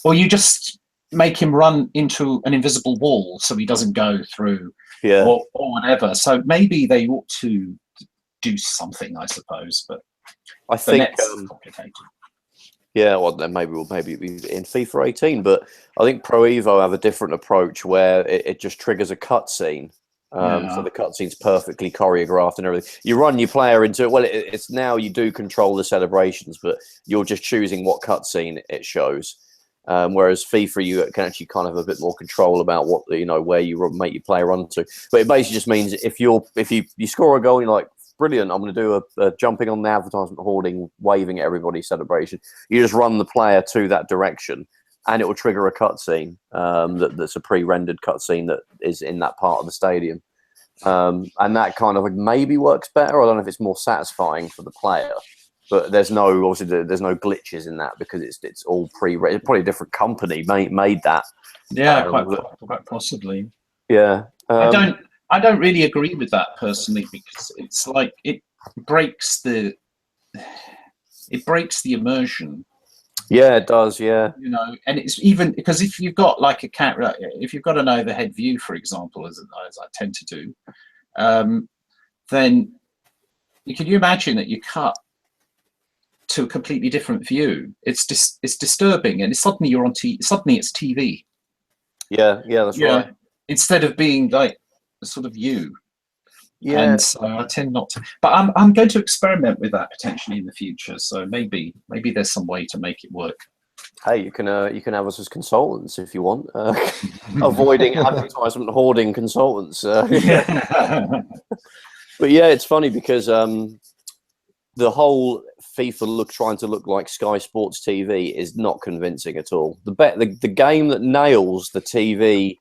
Or you just make him run into an invisible wall so he doesn't go through. Yeah. Or whatever. So maybe they ought to do something, I suppose. But I think complicated. Yeah, well, then maybe in FIFA 18, but I think Pro Evo have a different approach where it just triggers a cutscene. So the cutscene's perfectly choreographed and everything. You run your player into it. Well, it's now you do control the celebrations, but you're just choosing what cutscene it shows. Whereas FIFA, you can actually kind of have a bit more control about what where you make your player run to. But it basically just means if you score a goal, you're like, brilliant, I'm going to do a jumping on the advertisement hoarding, waving at everybody celebration. You just run the player to that direction, and it will trigger a cutscene that's a pre-rendered cutscene that is in that part of the stadium. And that kind of maybe works better. I don't know if it's more satisfying for the player, but there's no glitches in that because it's all pre-rendered. Probably a different company made that. Yeah, quite possibly. Yeah, I don't really agree with that personally, because it's like it breaks the immersion. Yeah, it does. Yeah, and it's even because if you've got like a camera, if you've got an overhead view, for example, as I tend to do, then can you imagine that you cut to a completely different view? It's disturbing, and suddenly you're on suddenly it's TV. Yeah, that's right. Instead of being like sort of you. Yeah. And so I tend not to, but I'm going to experiment with that potentially in the future. So maybe there's some way to make it work. Hey, you can have us as consultants if you want. Avoiding advertisement hoarding consultants. But yeah, it's funny because the whole FIFA trying to look like Sky Sports TV is not convincing at all. The game that nails the TV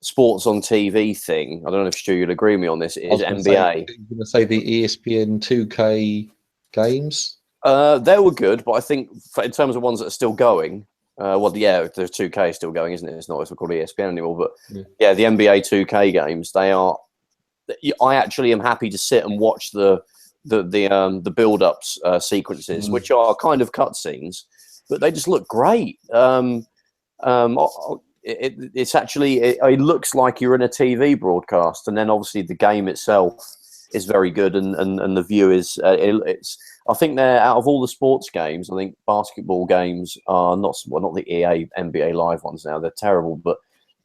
sports on TV thing, I don't know if Stu you'd agree with me on this, is NBA. You're going to say the ESPN 2K games? They were good, but I think in terms of ones that are still going, there's 2K still going, isn't it? It's not called ESPN anymore, but yeah, the NBA 2K games, they are. I actually am happy to sit and watch the build-ups sequences, which are kind of cutscenes, but they just look great. It's actually it looks like you're in a TV broadcast, and then obviously the game itself is very good, and the view is it's. I think they're out of all the sports games. I think basketball games are not the EA NBA Live ones now. They're terrible, but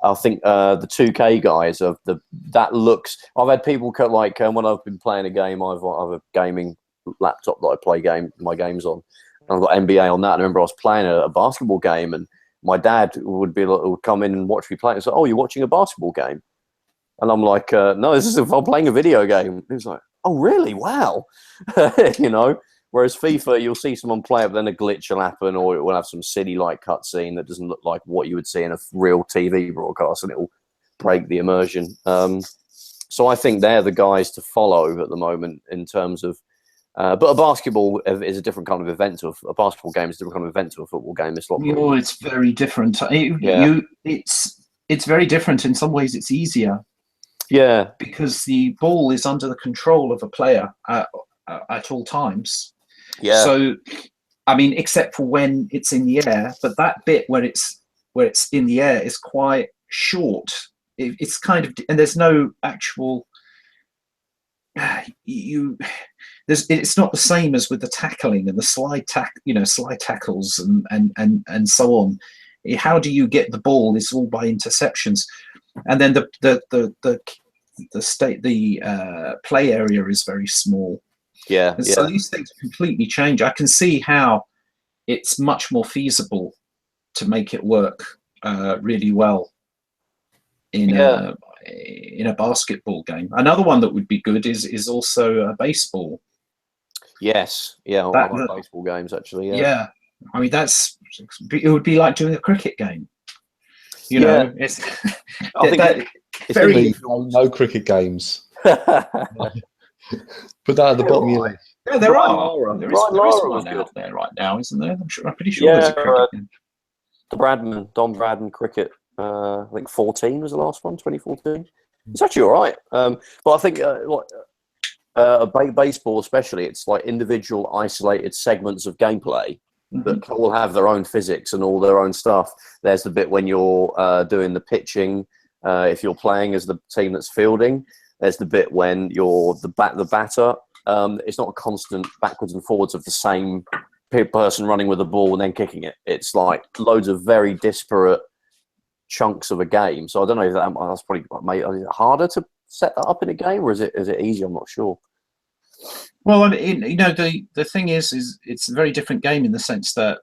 I think the 2K guys that looks. I've had people when I've been playing a game, I've a gaming laptop that I play my games on. And I've got NBA on that. And I remember I was playing a basketball game, and my dad would come in and watch me play. And say, "Oh, you're watching a basketball game?" And I'm like, "No, this is I'm playing a video game." He was like, "Oh, really? Wow." Whereas FIFA, you'll see someone play it, but then a glitch will happen, or it will have some silly cutscene that doesn't look like what you would see in a real TV broadcast, and it will break the immersion. So I think they're the guys to follow at the moment in terms of. But a basketball is a different kind of event to a basketball game is a different kind of event to a football game. It's it's very different. It's very different. In some ways, it's easier. Yeah, because the ball is under the control of a player at all times. Yeah. So, I mean, except for when it's in the air, but that bit where it's in the air is quite short. It's kind of, and there's no actual. It's not the same as with the tackling and the slide tackles and so on. How do you get the ball? It's all by interceptions, and then the play area is very small. Yeah, and so these things completely change. I can see how it's much more feasible to make it work really well in a basketball game. Another one that would be good is also baseball. Yes, yeah, I like baseball games actually. Yeah, I mean it would be like doing a cricket game. It's I think it's very no cricket games. Put that at the bottom of your list. Yeah, there Brian are. Lara. There Brian is Lara was one good. out there right now, isn't there? I'm pretty sure there's a cricket game. The Don Bradman cricket. I think 14 was the last one, 2014. It's actually all right. But I think baseball, especially, it's like individual, isolated segments of gameplay that all have their own physics and all their own stuff. There's the bit when you're doing the pitching, if you're playing as the team that's fielding. There's the bit when you're the batter. It's not a constant backwards and forwards of the same person running with the ball and then kicking it. It's like loads of very disparate chunks of a game. So I don't know if that's probably is it harder to set that up in a game, or is it easier? I'm not sure. Well, I mean, the thing is it's a very different game in the sense that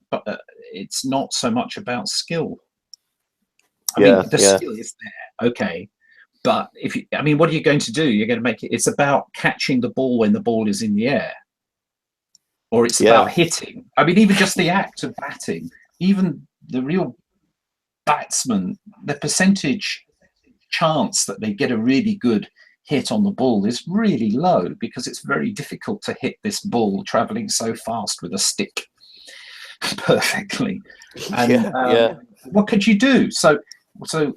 it's not so much about skill. I mean, the skill is there, okay, but what are you going to do? You're going to make it. It's about catching the ball when the ball is in the air, or it's about hitting. I mean, even just the act of batting, even the real batsman, the percentage chance that they get a really good hit on the ball is really low, because it's very difficult to hit this ball traveling so fast with a stick perfectly. And what could you do? So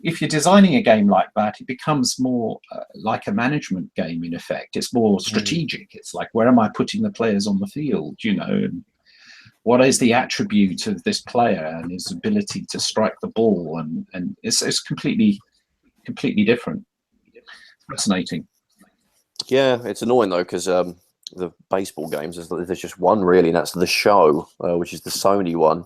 if you're designing a game like that, it becomes more like a management game in effect. It's more strategic. It's like, where am I putting the players on the field, and what is the attribute of this player and his ability to strike the ball, and it's completely different. Fascinating. Yeah, it's annoying though, because the baseball games, there's just one really, and that's the show, which is the Sony one,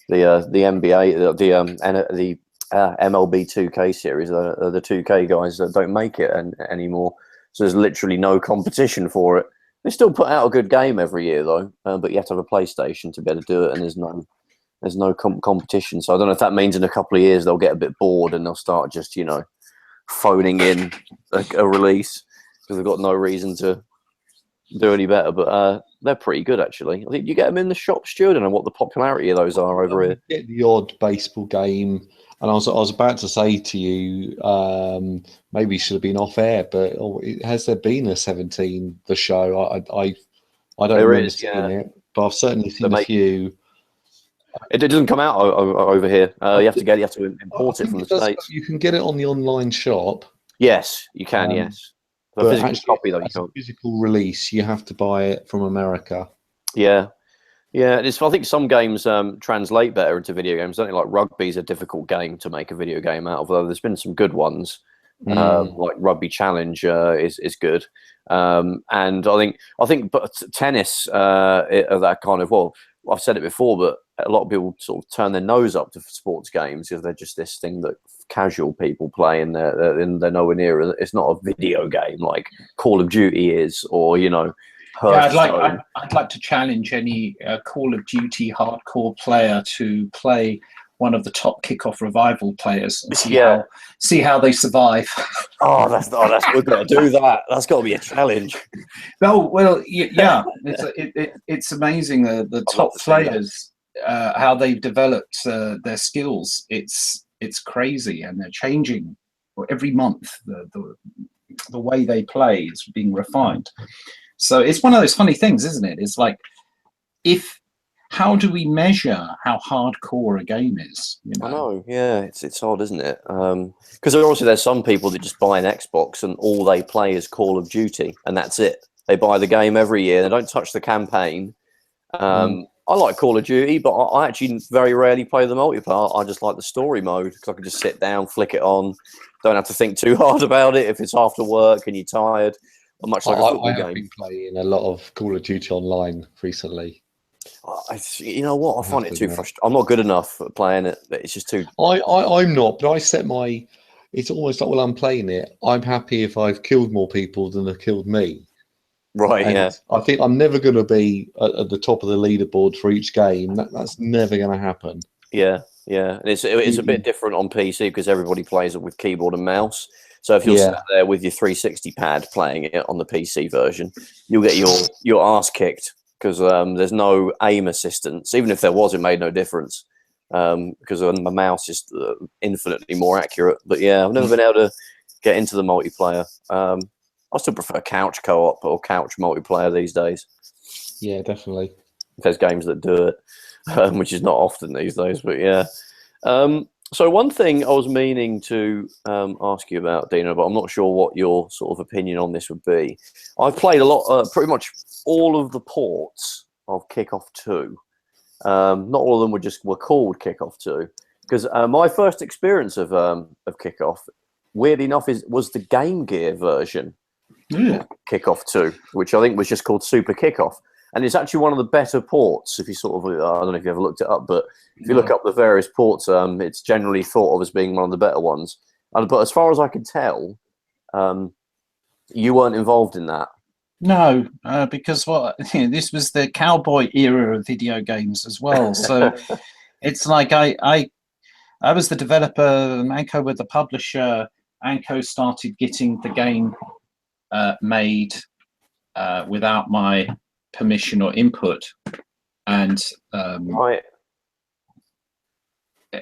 the NBA, the MLB 2K series, the 2K guys that don't make it anymore. So there's literally no competition for it. They still put out a good game every year though, but you have to have a PlayStation to be able to do it, and there's no competition. So I don't know if that means in a couple of years they'll get a bit bored and they'll start just phoning in a release because they've got no reason to do any better. But they're pretty good actually. I think you get them in the shop, Stu. I don't know what the popularity of those are over here. Get the odd baseball game. And I was about to say to you, maybe it should have been off air, but has there been a 17 the show? I don't remember seeing it, but I've certainly seen a few. It doesn't come out over here. You have to import it from the States. You can get it on the online shop. Yes, you can. Yes, but a physical copy though, a physical release, you have to buy it from America. Yeah. Yeah, I think some games translate better into video games. Don't like rugby's a difficult game to make a video game out of, although there's been some good ones. Like Rugby Challenge is good. And I think but tennis that kind of, well, I've said it before, but a lot of people sort of turn their nose up to sports games because they're just this thing that casual people play, and they're nowhere near. It's not a video game like Call of Duty is, or I'd like to challenge any Call of Duty hardcore player to play one of the top kickoff revival players and see how they survive. That's we've got to do that. That's got to be a challenge. No, well, yeah, it's amazing the top players how they've developed their skills. It's crazy, and they're changing every month. The way they play is being refined. So it's one of those funny things, isn't it? It's like, how do we measure how hardcore a game is? I know, yeah, it's odd, isn't it? Because obviously there's some people that just buy an Xbox and all they play is Call of Duty, and that's it. They buy the game every year. They don't touch the campaign. I like Call of Duty, but I actually very rarely play the multiplayer. I just like the story mode because I can just sit down, flick it on, don't have to think too hard about it if it's after work and you're tired. Much like a football game. I've been playing a lot of Call of Duty online recently. You know what? I find it too frustrating. I'm not good enough at playing it. It's just too. I'm not, but I set my. It's almost like, well, I'm playing it. I'm happy if I've killed more people than have killed me. Right. And yeah. I think I'm never going to be at the top of the leaderboard for each game. That's never going to happen. Yeah. Yeah. And it's a bit different on PC because everybody plays it with keyboard and mouse. So if you're sat there with your 360 pad playing it on the PC version, you'll get your ass kicked because there's no aim assistance. Even if there was, it made no difference because the mouse is infinitely more accurate. But yeah, I've never been able to get into the multiplayer. I still prefer couch co-op or couch multiplayer these days. Yeah, definitely. If there's games that do it, which is not often these days, but yeah. So one thing I was meaning to ask you about, Dino, but I'm not sure what your sort of opinion on this would be. I've played a lot, pretty much all of the ports of Kickoff 2. Not all of them were called Kickoff 2, because my first experience of Kickoff, weirdly enough, was the Game Gear version of Kickoff 2, which I think was just called Super Kickoff. And it's actually one of the better ports. If you sort of, I don't know if you ever looked it up, but if you look up the various ports, it's generally thought of as being one of the better ones. But as far as I can tell, you weren't involved in that. No, because this was the cowboy era of video games as well. So it's like I was the developer, Anko were the publisher. Anko started getting the game made without my permission or input, and Right.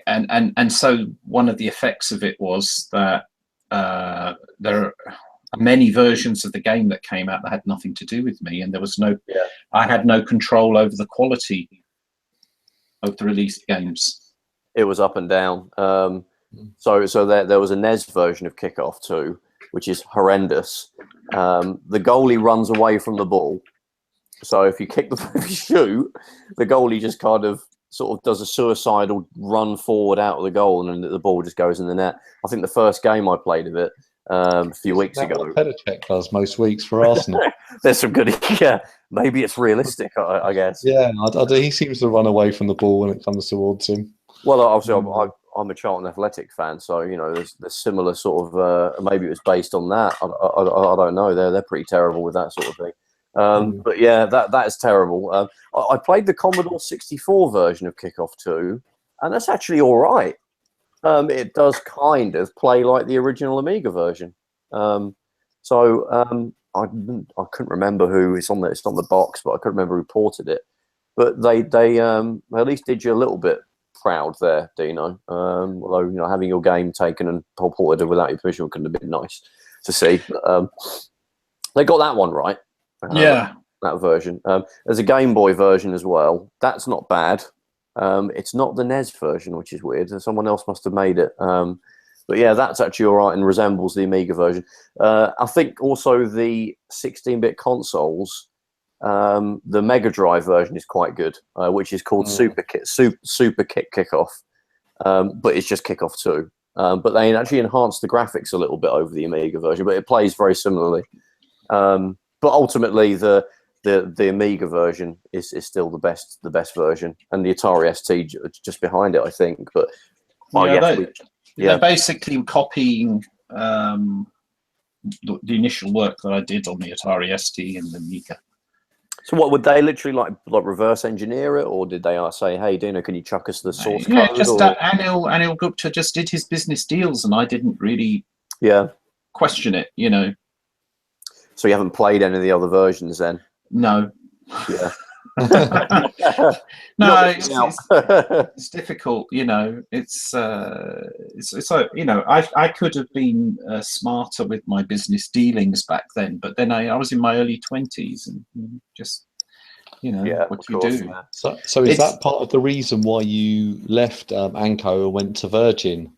And so one of the effects of it was that there are many versions of the game that came out that had nothing to do with me, and there was I had no control over the quality of the released games. It was up and down. So there was a NES version of Kickoff 2, which is horrendous. The goalie runs away from the ball. So if you if you shoot, the goalie just kind of sort of does a suicidal run forward out of the goal, and then the ball just goes in the net. I think the first game I played of it a few weeks ago. What Petacek does most weeks for Arsenal. There's some good, yeah. Maybe it's realistic, I guess. Yeah, he seems to run away from the ball when it comes towards him. Well, obviously, I'm a Charlton Athletic fan, so there's similar sort of. Maybe it was based on that. I don't know. They're pretty terrible with that sort of thing. But yeah, that is terrible. I played the Commodore 64 version of Kickoff 2, and that's actually all right. It does kind of play like the original Amiga version. I couldn't remember who it's on the box, but I couldn't remember who ported it. But they at least did you a little bit proud there, Dino. Although having your game taken and ported without your permission couldn't have been nice to see. They got that one right. That version. There's a Game Boy version as well. That's not bad. It's not the NES version, which is weird. Someone else must have made it. But yeah, that's actually all right and resembles the Amiga version. I think also the 16-bit consoles, the Mega Drive version is quite good, which is called Super Kick Kickoff. But it's just Kickoff 2. But they actually enhanced the graphics a little bit over the Amiga version, but it plays very similarly. But ultimately, the Amiga version is still the best version, and the Atari ST just behind it, I think. But they're basically copying the initial work that I did on the Atari ST and the Amiga. So what would they literally like reverse engineer it, or did they say, "Hey, Dino, can you chuck us the source code?" Yeah, just Anil Gupta just did his business deals, and I didn't really question it, So you haven't played any of the other versions then? No. Yeah. No, it's difficult. It's I could have been smarter with my business dealings back then, but then I was in my early 20s, and just what do you do? Yeah. So is that part of the reason why you left Anko and went to Virgin?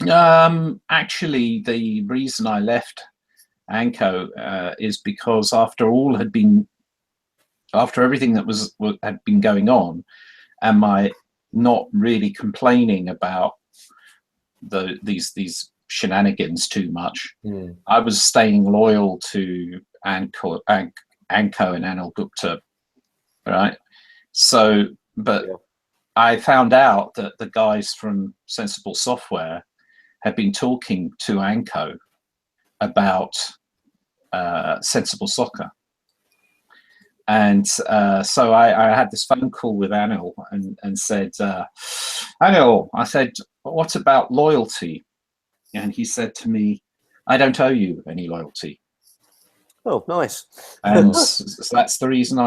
Actually, the reason I left Anko is because after everything that had been going on, and my not really complaining about these shenanigans too much, I was staying loyal to Anko and Anil Gupta, right? So, but I found out that the guys from Sensible Software had been talking to Anko about Sensible Soccer. And so I had this phone call with Anil and said, Anil, I said, what about loyalty? And he said to me, I don't owe you any loyalty. Oh, nice. And so that's the reason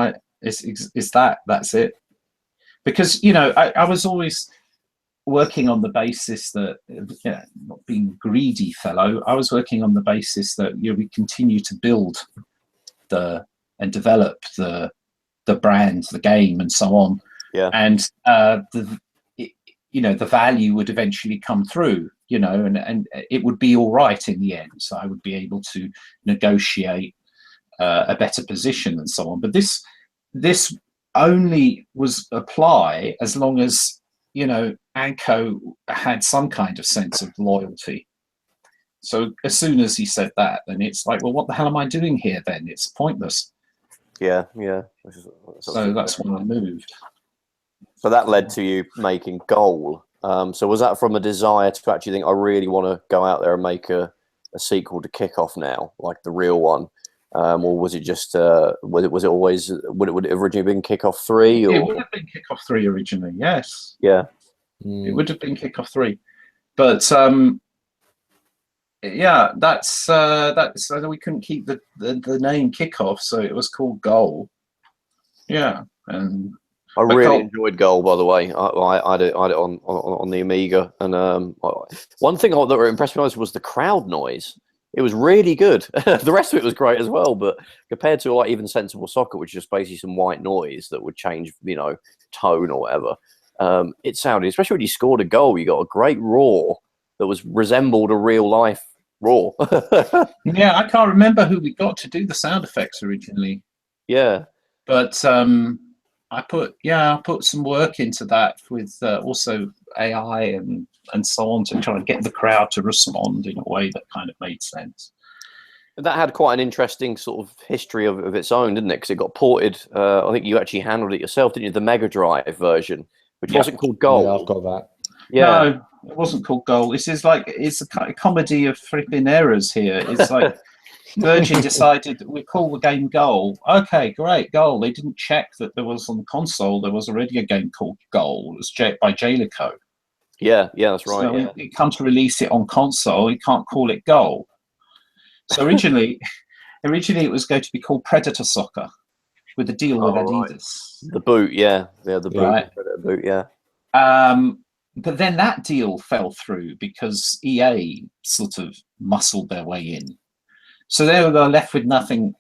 that's it. Because, I was always working on the basis that, not being greedy fellow, I was working on the basis that we continue to build and develop the the brand, the game, and so on. Yeah. And the value would eventually come through, and it would be all right in the end. So I would be able to negotiate a better position and so on. But this only was apply as long as, Anko had some kind of sense of loyalty. So as soon as he said that, then it's like, well, what the hell am I doing here then? It's pointless. Yeah. So that's when I moved. So that led to you making Goal. So was that from a desire to actually think, I really want to go out there and make a sequel to Kickoff now, like the real one? Or was it just, would it have originally been Kickoff 3? Or? It would have been Kickoff 3 originally, yes. Yeah. It would have been Kickoff 3. But yeah, that's so we couldn't keep the name Kickoff, so it was called Goal. Yeah, and I really enjoyed Goal, by the way. I had it on the Amiga, and one thing that impressed me most was the crowd noise. It was really good. The rest of it was great as well, but compared to like even Sensible Soccer, which is just basically some white noise that would change, tone or whatever, it sounded, especially when you scored a goal, you got a great roar that resembled a real life roar. Yeah, I can't remember who we got to do the sound effects originally. Yeah, but I put some work into that with also AI and so on to try and get the crowd to respond in a way that kind of made sense. That had quite an interesting sort of history of its own, didn't it? Because it got ported. I think you actually handled it yourself, didn't you? The Mega Drive version, which wasn't called Goal. Yeah, I've got that. Yeah. No, it wasn't called Goal. This is like, it's a kind of comedy of flipping errors here. It's like Virgin decided we call the game Goal. Okay, great, Goal. They didn't check that there was on the console, there was already a game called Goal. It was by Jalico. Yeah, that's right. So yeah. it come to release it on console, you can't call it Goal. So originally it was going to be called Predator Soccer with a deal with Adidas. Right. The boot, yeah, the boot, right. Predator boot, yeah. But then that deal fell through because EA sort of muscled their way in. So they were left with nothing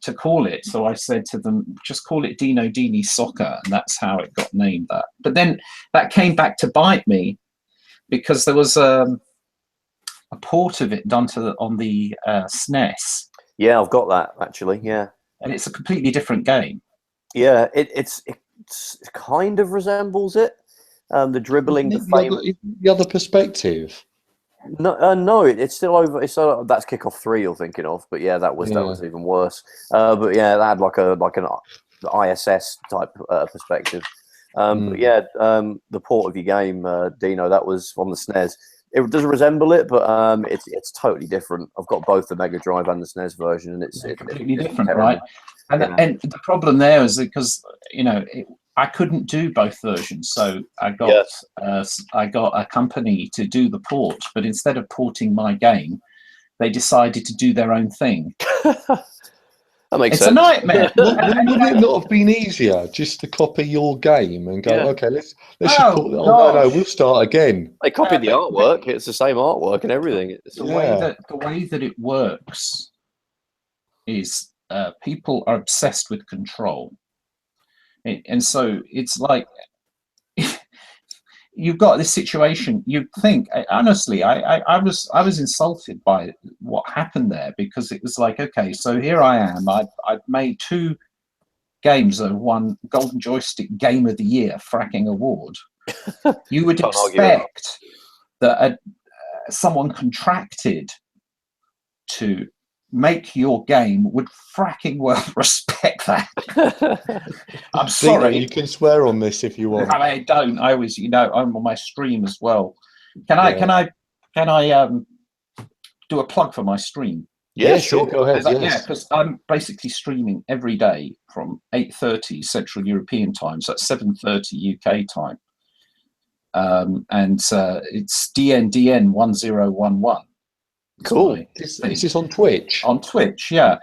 to call it. So I said to them, just call it Dino Dini Soccer, and that's how it got named that. But then that came back to bite me because there was a port of it done on the SNES. Yeah, I've got that actually. Yeah, and it's a completely different game. Yeah, it kind of resembles it. The dribbling, the other perspective. No, it's still over. It's that's Kickoff 3 you're thinking of, but yeah, that was even worse. But yeah, that had like an ISS type perspective. But yeah, the port of your game, Dino, that was on the SNES. It doesn't resemble it, but it's totally different. I've got both the Mega Drive and the SNES version, and it's completely different, right? And the problem there is because I couldn't do both versions, so I got a company to do the port, but instead of porting my game, they decided to do their own thing. That makes sense. It's a nightmare. Wouldn't it not have been easier just to copy your game and go, okay, let's just put it on. No, we'll start again. They copied the artwork. It's the same artwork and everything. The way that it works is people are obsessed with control. And so it's like you've got this situation. You think honestly, I was insulted by what happened there because it was like, okay, so here I am. I've made 2 games that won Golden Joystick Game of the Year fracking award. You would expect that someone contracted to make your game would fracking well respect that. I'm sorry. Dino, you can swear on this if you want. I don't. I always, I'm on my stream as well. Can I do a plug for my stream? Yeah, sure. Go ahead. Yeah, because I'm basically streaming every day from 8:30 Central European time, so that's 7:30 UK time, and it's DNDN 1011. Cool. Is this on Twitch? On Twitch, yeah.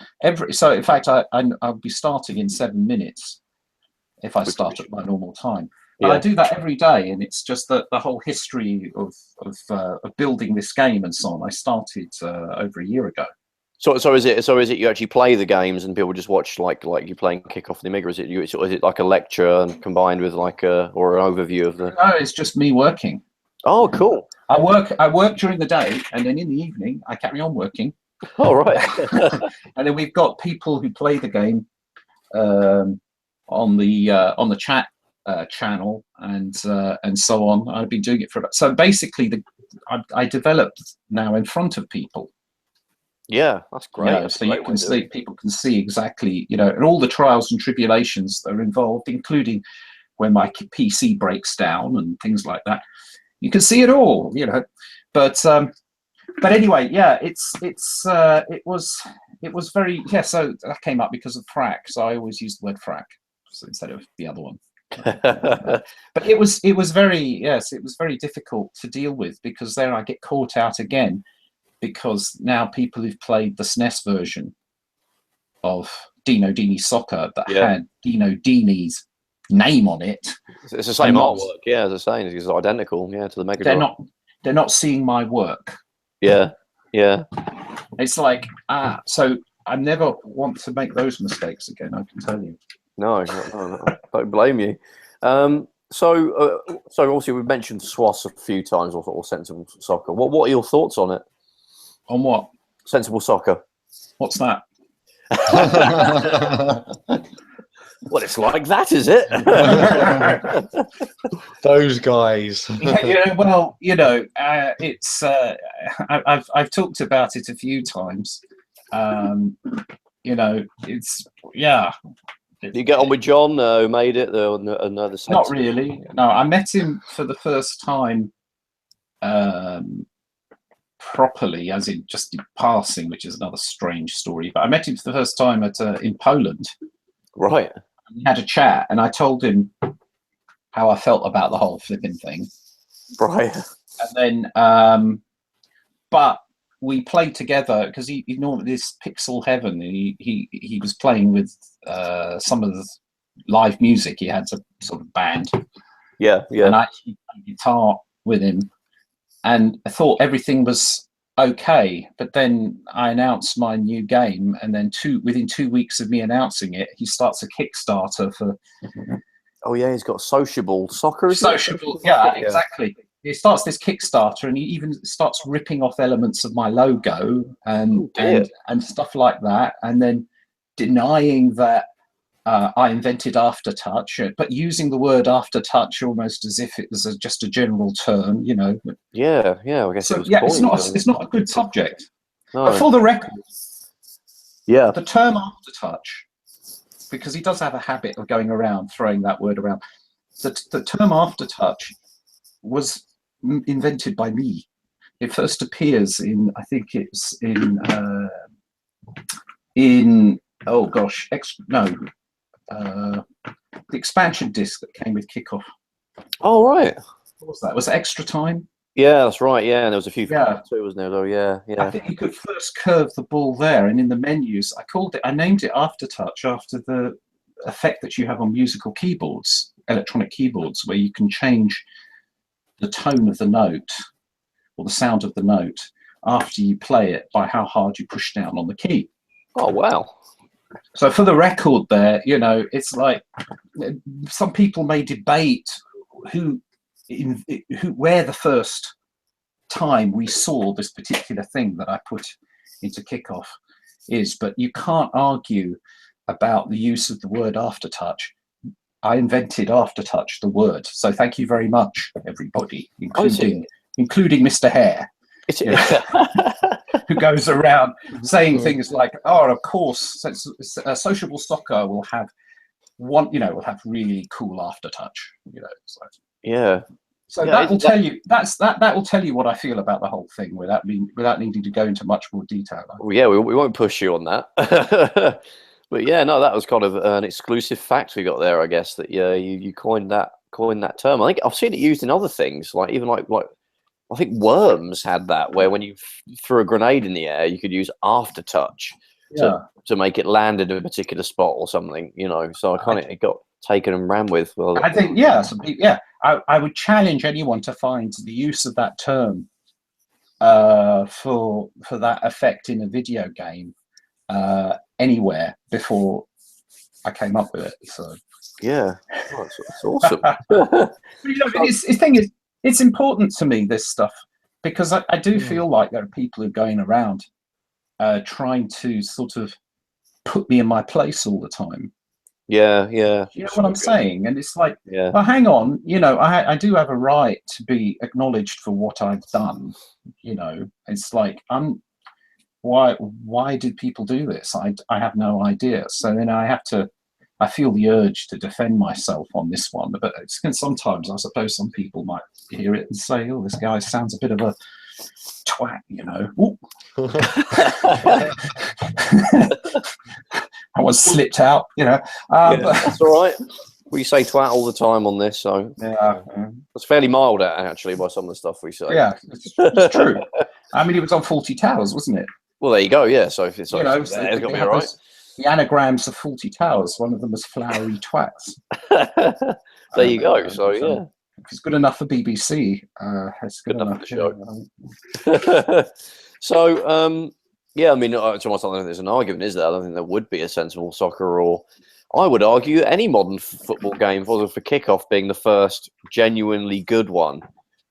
So in fact, I'll be starting in 7 minutes if I start at my normal time. But I do that every day, and it's just the whole history of building this game and so on. I started over a year ago. So is it you actually play the games and people just watch like you playing Kick-Off the Amiga? Is it like a lecture and combined with like or an overview of the? No, it's just me working. Oh, cool. I work during the day, and then in the evening I carry on working. Oh, right. And then we've got people who play the game on the chat channel and so on. I've been doing it for so basically I developed now in front of people. Yeah, that's great. Yeah, that's so you can see, people can see exactly, and all the trials and tribulations that are involved, including when my PC breaks down and things like that. You can see it all, But anyway, yeah, it was very, yeah. So that came up because of frack. So I always use the word frack instead of the other one. But it was very difficult to deal with, because then I get caught out again, because now people who've played the SNES version of Dino Dini Soccer that had Dino Dini's name on it. It's the same artwork, yeah, as I was saying, it's identical, to the Mega Drive. They're not seeing my work. Yeah. It's like, so I never want to make those mistakes again, I can tell you. No, don't blame you. So obviously we've mentioned SWAS a few times, or Sensible Soccer. What are your thoughts on it? On what? Sensible Soccer. What's that? Well, it's like that, is it? Those guys. It's. I've talked about it a few times. It's Do you get on with John, who made it? Another. Not really. No, I met him for the first time, properly, as in just in passing, which is another strange story. But I met him for the first time in Poland. Right. We had a chat, and I told him how I felt about the whole flipping thing. Right. And then, but we played together, because he normally, this Pixel Heaven, he was playing with some of the live music. He had a sort of band. Yeah. And I actually played guitar with him, and I thought everything was okay. But then I announced my new game, and then within 2 weeks of me announcing it, he starts a Kickstarter for. Oh yeah, he's got Sociable Soccer. Sociable, yeah, exactly. He starts this Kickstarter, and he even starts ripping off elements of my logo and stuff like that, and then denying that I invented Aftertouch, but using the word Aftertouch almost as if it was just a general term, Yeah, I guess. So it was it's not a good subject. No. But for the record, the term Aftertouch, because he does have a habit of going around throwing that word around. The term Aftertouch was invented by me. It first appears in, I think it's in oh gosh, the expansion disc that came with Kickoff. Oh right. What was that? Was it Extra Time? Yeah, that's right. Yeah, and there was a few too, wasn't there? Though, yeah. I think you could first curve the ball there, and in the menus, I named it Aftertouch after the effect that you have on musical keyboards, electronic keyboards, where you can change the tone of the note or the sound of the note after you play it by how hard you push down on the key. Oh wow. So for the record there, it's like some people may debate where the first time we saw this particular thing that I put into Kickoff is, but you can't argue about the use of the word Aftertouch. I invented Aftertouch, the word. So thank you very much, everybody, including Mr. Hare, who goes around saying things like, "Oh, of course, Sociable Soccer will have will have really cool Aftertouch." So that will tell you that will tell you what I feel about the whole thing without needing to go into much more detail. Well, yeah, we won't push you on that. But yeah, no, that was kind of an exclusive fact we got there, I guess. That you coined that term. I think I've seen it used in other things, like even like I think Worms had that, where when you threw a grenade in the air, you could use Aftertouch to make it land in a particular spot or something. So it got taken and ran with. Well, I think I would challenge anyone to find the use of that term for that effect in a video game anywhere before I came up with it. So yeah, oh, it's awesome. The thing is, it's important to me, this stuff, because I do feel like there are people who are going around trying to sort of put me in my place all the time. Yeah. You know what I'm saying? And it's like, yeah. well, hang on, I do have a right to be acknowledged for what I've done. It's like, why do people do this? I have no idea. So then I feel the urge to defend myself on this one. But sometimes I suppose some people might hear it and say, oh, this guy sounds a bit of a twat, I was slipped out, that's all right. We say twat all the time on this, so it's fairly mild actually by some of the stuff we say. Yeah, it's true. I mean, it was on 40 Towers, wasn't it? Well, there you go. Yeah, so if it's like, it's got to be all right. The anagrams of 40 Towers. One of them was flowery twats. There you go. So yeah, if it's good enough for BBC, it's good enough for the show. So yeah, I mean, to myself, I don't think there's an argument, is there? I don't think there would be a sensible soccer, or I would argue any modern football game for kickoff being the first genuinely good one.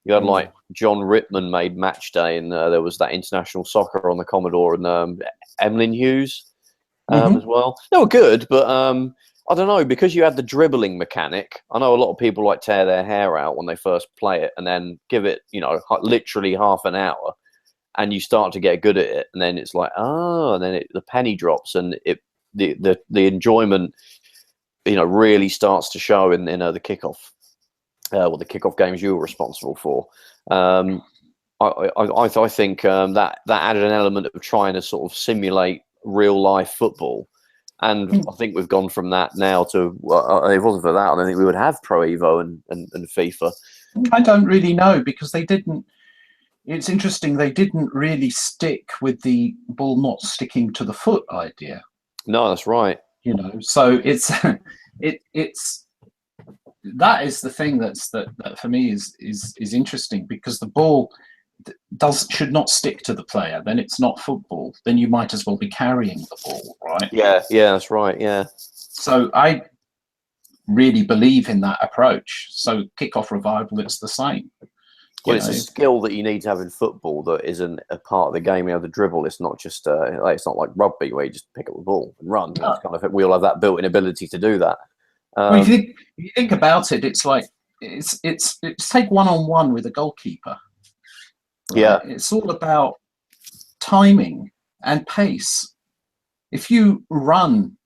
You had like John Rittman made Match Day, and there was that international soccer on the Commodore, and Emlyn Hughes as well. They were good, but I don't know, because you had the dribbling mechanic. I know a lot of people like tear their hair out when they first play it, and then give it, literally half an hour, and you start to get good at it, and then it's like, and then the penny drops, and the enjoyment, really starts to show in the kickoff. The kickoff games you were responsible for. I think that added an element of trying to sort of simulate real life football, and I think we've gone from that now to if it wasn't for that, I don't think we would have Pro Evo and FIFA. I don't really know, because they didn't. It's interesting, they didn't really stick with the ball not sticking to the foot idea. No, that's right. So it's that is the thing that for me is interesting, because the ball should not stick to the player. Then it's not football. Then you might as well be carrying the ball, right? Yeah, that's right. Yeah. So I really believe in that approach. So kickoff revival, it's the same. Well, it's a skill that you need to have in football that isn't a part of the game. The dribble. It's not just it's not like rugby where you just pick up the ball and run. No. It's kind of, we all have that built-in ability to do that. Well, if you think about it, it's like it's take one-on-one with a goalkeeper. Right? Yeah, it's all about timing and pace. If you run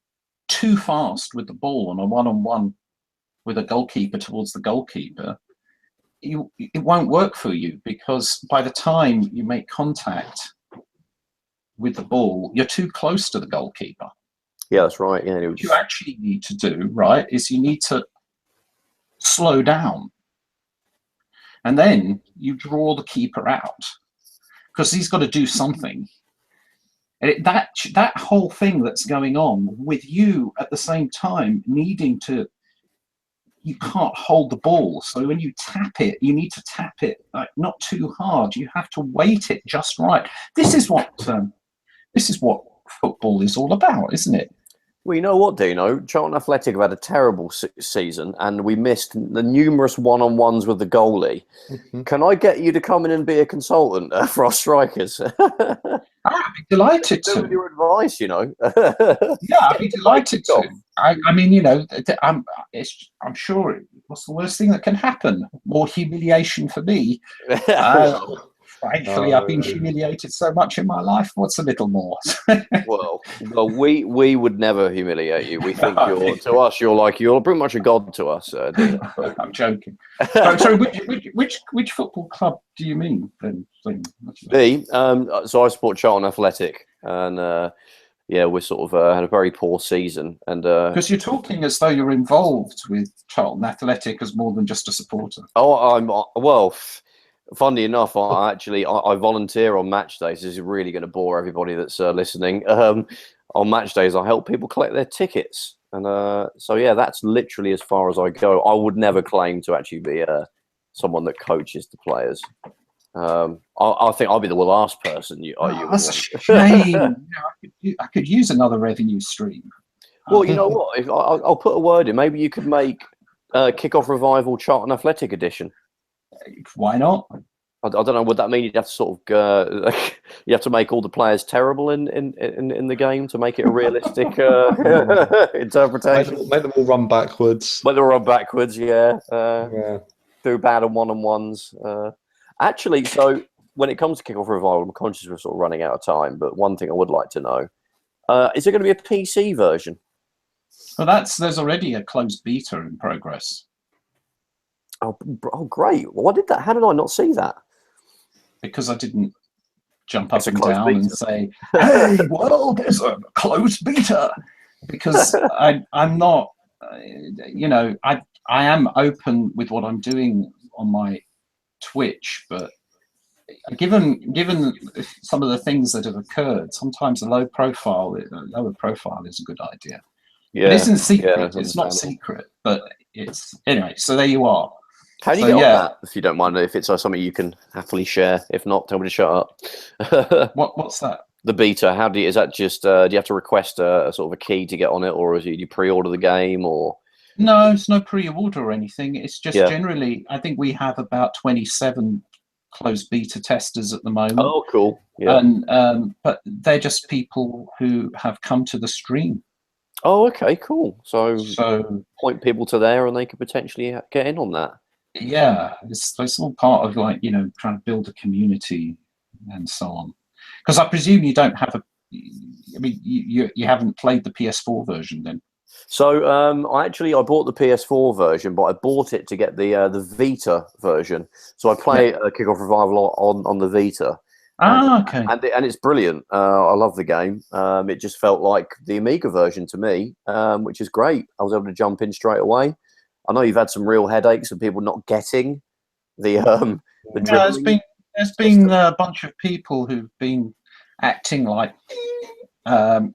too fast with the ball on a one-on-one with a goalkeeper towards the goalkeeper, it won't work for you, because by the time you make contact with the ball, you're too close to the goalkeeper. Yeah, that's right. Yeah, what you actually need to do, right, is you need to slow down, and then you draw the keeper out, because he's got to do something. And that whole thing that's going on with you at the same time needing to, you can't hold the ball. So when you tap it, you need to tap it like not too hard. You have to weight it just right. This is what football is all about, isn't it? Well, you know what, Dino? Charlton Athletic have had a terrible season, and we missed the numerous one-on-ones with the goalie. Can I get you to come in and be a consultant for our strikers? I'd be delighted to. With your advice, Yeah, I'd be delighted to. I mean, I'm sure. What's the worst thing that can happen? More humiliation for me. Frankly, I've been humiliated so much in my life. What's a little more? well, we would never humiliate you. We think you're pretty much a god to us. I'm joking. Sorry, which football club do you mean? So I support Charlton Athletic, and we sort of had a very poor season. And because you're talking as though you're involved with Charlton Athletic as more than just a supporter. Funnily enough, I volunteer on match days. This is really going to bore everybody that's listening. On match days, I help people collect their tickets, and that's literally as far as I go. I would never claim to actually be someone that coaches the players. I think I'll be the last person you that's a shame. I could use another revenue stream. Well, you know what? I'll put a word in. Maybe you could make Kickoff Revival Charlton Athletic Edition. Why not? I don't know. Would that mean you'd have to sort of you have to make all the players terrible in the game to make it a realistic interpretation? Make them all run backwards. Make them run backwards, yeah. Do bad on one-on-ones. Actually, so when it comes to Kickoff Revival, I'm conscious we're sort of running out of time, but one thing I would like to know, is there going to be a PC version? Well, there's already a closed beta in progress. Oh, great. How did I not see that? Because I didn't jump up and down and say, hey, well, there's a closed beta. Because I'm not, I am open with what I'm doing on my Twitch, but given some of the things that have occurred, sometimes a lower profile is a good idea. Yeah, it isn't secret. Yeah, it's not secret, but it's anyway. So there you are. How do you get on that? If you don't mind, if it's something you can happily share. If not, tell me to shut up. What's that? The beta. Is that just? Do you have to request a sort of a key to get on it, or do you pre-order the game, or? No, it's no pre-order or anything. It's just generally. I think we have about 27 closed beta testers at the moment. Oh, cool. Yeah. And but they're just people who have come to the stream. Oh, okay, cool. So point people to there, and they could potentially get in on that. Yeah, it's all part of trying to build a community and so on. Because I presume you don't have you haven't played the PS4 version then. So I bought the PS4 version, but I bought it to get the Vita version. So I play Kickoff Revival on the Vita. Okay. And it's brilliant. I love the game. It just felt like the Amiga version to me, which is great. I was able to jump in straight away. I know you've had some real headaches of people not getting the dribbling. There's been a bunch of people who've been acting like but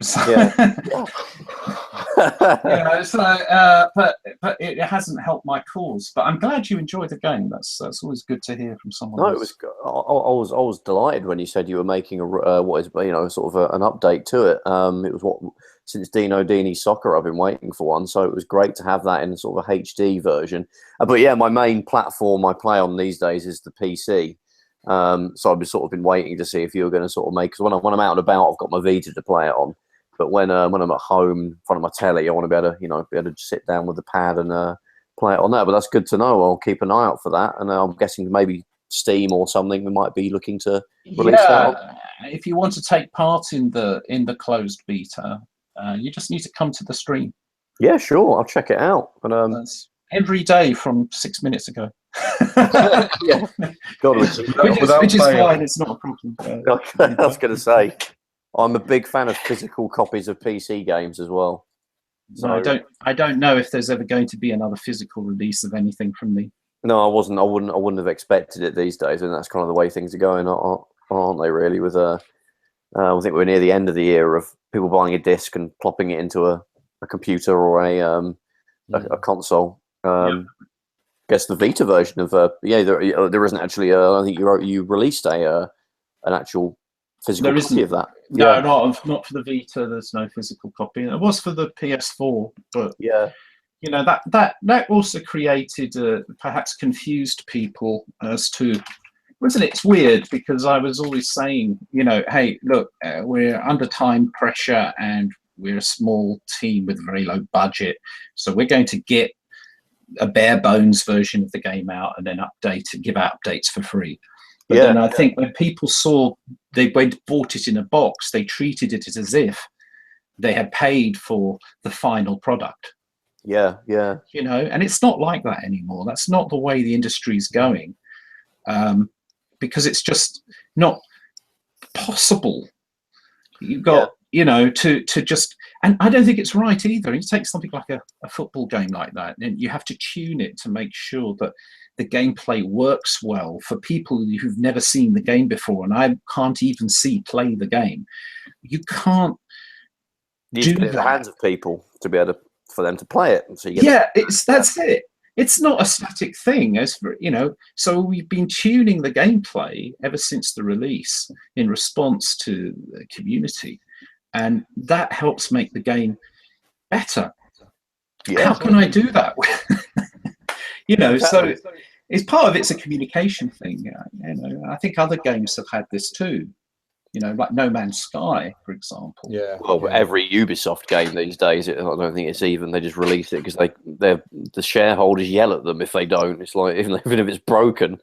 it hasn't helped my cause. But I'm glad you enjoyed the game. That's always good to hear from someone. No, else. it was. I was delighted when you said you were making sort of an update to it. It was since Dino Dini Soccer I've been waiting for one, so it was great to have that in sort of a HD version. But yeah, my main platform I play on these days is the PC. So I've sort of been waiting to see if you were going to sort of make, because when I'm out and about, I've got my Vita to play it on. But when I'm at home in front of my telly, I want to be able to sit down with the pad and play it on that. But that's good to know. I'll keep an eye out for that. And I'm guessing maybe Steam or something we might be looking to release that on. If you want to take part in the closed beta, you just need to come to the stream. Yeah, sure. I'll check it out. And that's every day from 6 minutes ago. Yeah, God, which is fine. It's not a problem. I was going to say, I'm a big fan of physical copies of PC games as well. So no, I don't know if there's ever going to be another physical release of anything from me. No, I wasn't. I wouldn't have expected it these days, and that's kind of the way things are going, aren't they? Really, with I think we're near the end of the era of people buying a disc and plopping it into a computer or a console. I guess the Vita version of there isn't actually. I think you released an actual physical copy of that. No, not for the Vita. There's no physical copy. It was for the PS4, but that also created perhaps confused people as to. Wasn't it? It's weird because I was always saying, hey, look, we're under time pressure and we're a small team with a very low budget, so we're going to get a bare bones version of the game out and then give out updates for free. But then I think when people saw they bought it in a box, they treated it as if they had paid for the final product. Yeah. And it's not like that anymore. That's not the way the industry is going, because it's just not possible. You've got, to just, and I don't think it's right either. You take something like a football game like that, and you have to tune it to make sure that the gameplay works well for people who've never seen the game before, and I can't even play the game. You can't do that in the hands of people to be able for them to play it. So you get that's it. it's not a static thing, as for, so we've been tuning the gameplay ever since the release in response to the community, and that helps make the game better. How can I do that? So it's part of it's a communication thing. I think other games have had this too. Like No Man's Sky, for example. Yeah. Well, every Ubisoft game these days, I don't think it's even. They just release it because the shareholders yell at them if they don't. It's like even if it's broken,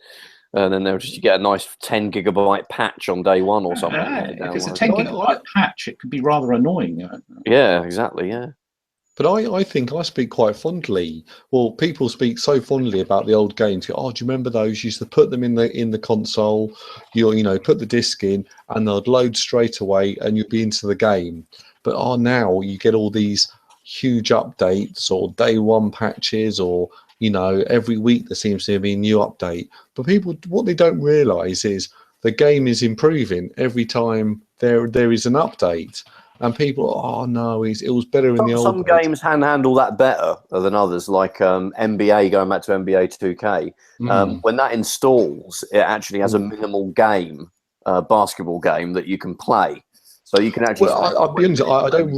and then they'll just get a nice 10 gigabyte patch on day one or something. Because a 10 gigabyte patch, it could be rather annoying. Yeah, exactly. Yeah. But I think I speak quite fondly. Well, people speak so fondly about the old games. Oh, do you remember those? You used to put them in the console. You put the disc in, and they'd load straight away, and you'd be into the game. But now you get all these huge updates or day one patches, or every week there seems to be a new update. But people, what they don't realise is the game is improving every time there is an update. And people, oh no, it was better in the old Some days. games handle that better than others, like NBA, going back to NBA 2K. When that installs, it actually has a minimal game, basketball game that you can play. So you can actually... Well, I'll be honest, I don't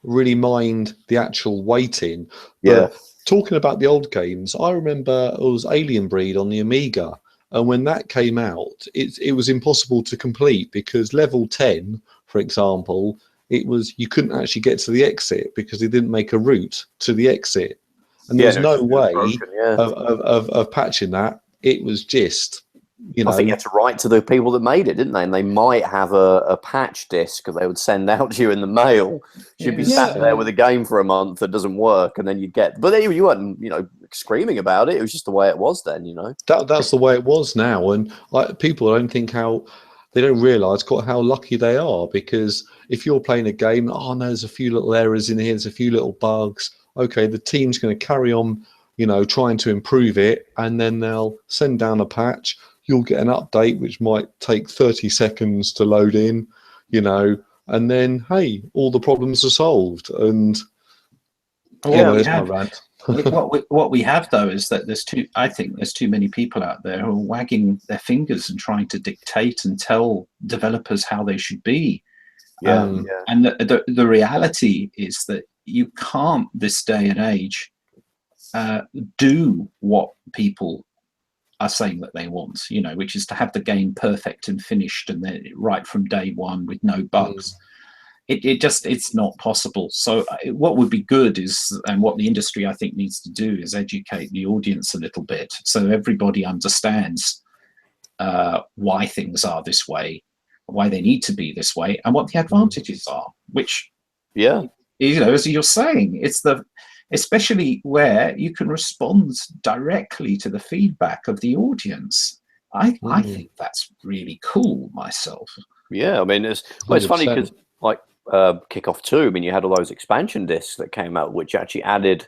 really mind the actual waiting. Yeah. Talking about the old games, I remember it was Alien Breed on the Amiga. And when that came out, it was impossible to complete because level 10, for example... you couldn't actually get to the exit because they didn't make a route to the exit, and there was no way of patching that. It was just, I think you had to write to the people that made it, didn't they? And they might have a patch disc that they would send out to you in the mail. You'd be sat there with a game for a month that doesn't work, and then you'd get. But you weren't, screaming about it. It was just the way it was then, That's the way it was now, and people don't think how. They don't realise quite how lucky they are, because if you're playing a game, no, there's a few little errors in here, there's a few little bugs. Okay, the team's going to carry on, trying to improve it, and then they'll send down a patch. You'll get an update which might take 30 seconds to load in, and then hey, all the problems are solved. And there's my rant. What we have though is that I think there's too many people out there who are wagging their fingers and trying to dictate and tell developers how they should be. And the reality is that you can't, this day and age, do what people are saying that they want, which is to have the game perfect and finished and then right from day one with no bugs. It's not possible. So what would be good is, and what the industry I think needs to do, is educate the audience a little bit so everybody understands why things are this way, why they need to be this way, and what the advantages are. Which, as you're saying, especially where you can respond directly to the feedback of the audience. I think that's really cool myself. Yeah, I mean, it's funny because like Kickoff 2, I mean, you had all those expansion discs that came out, which actually added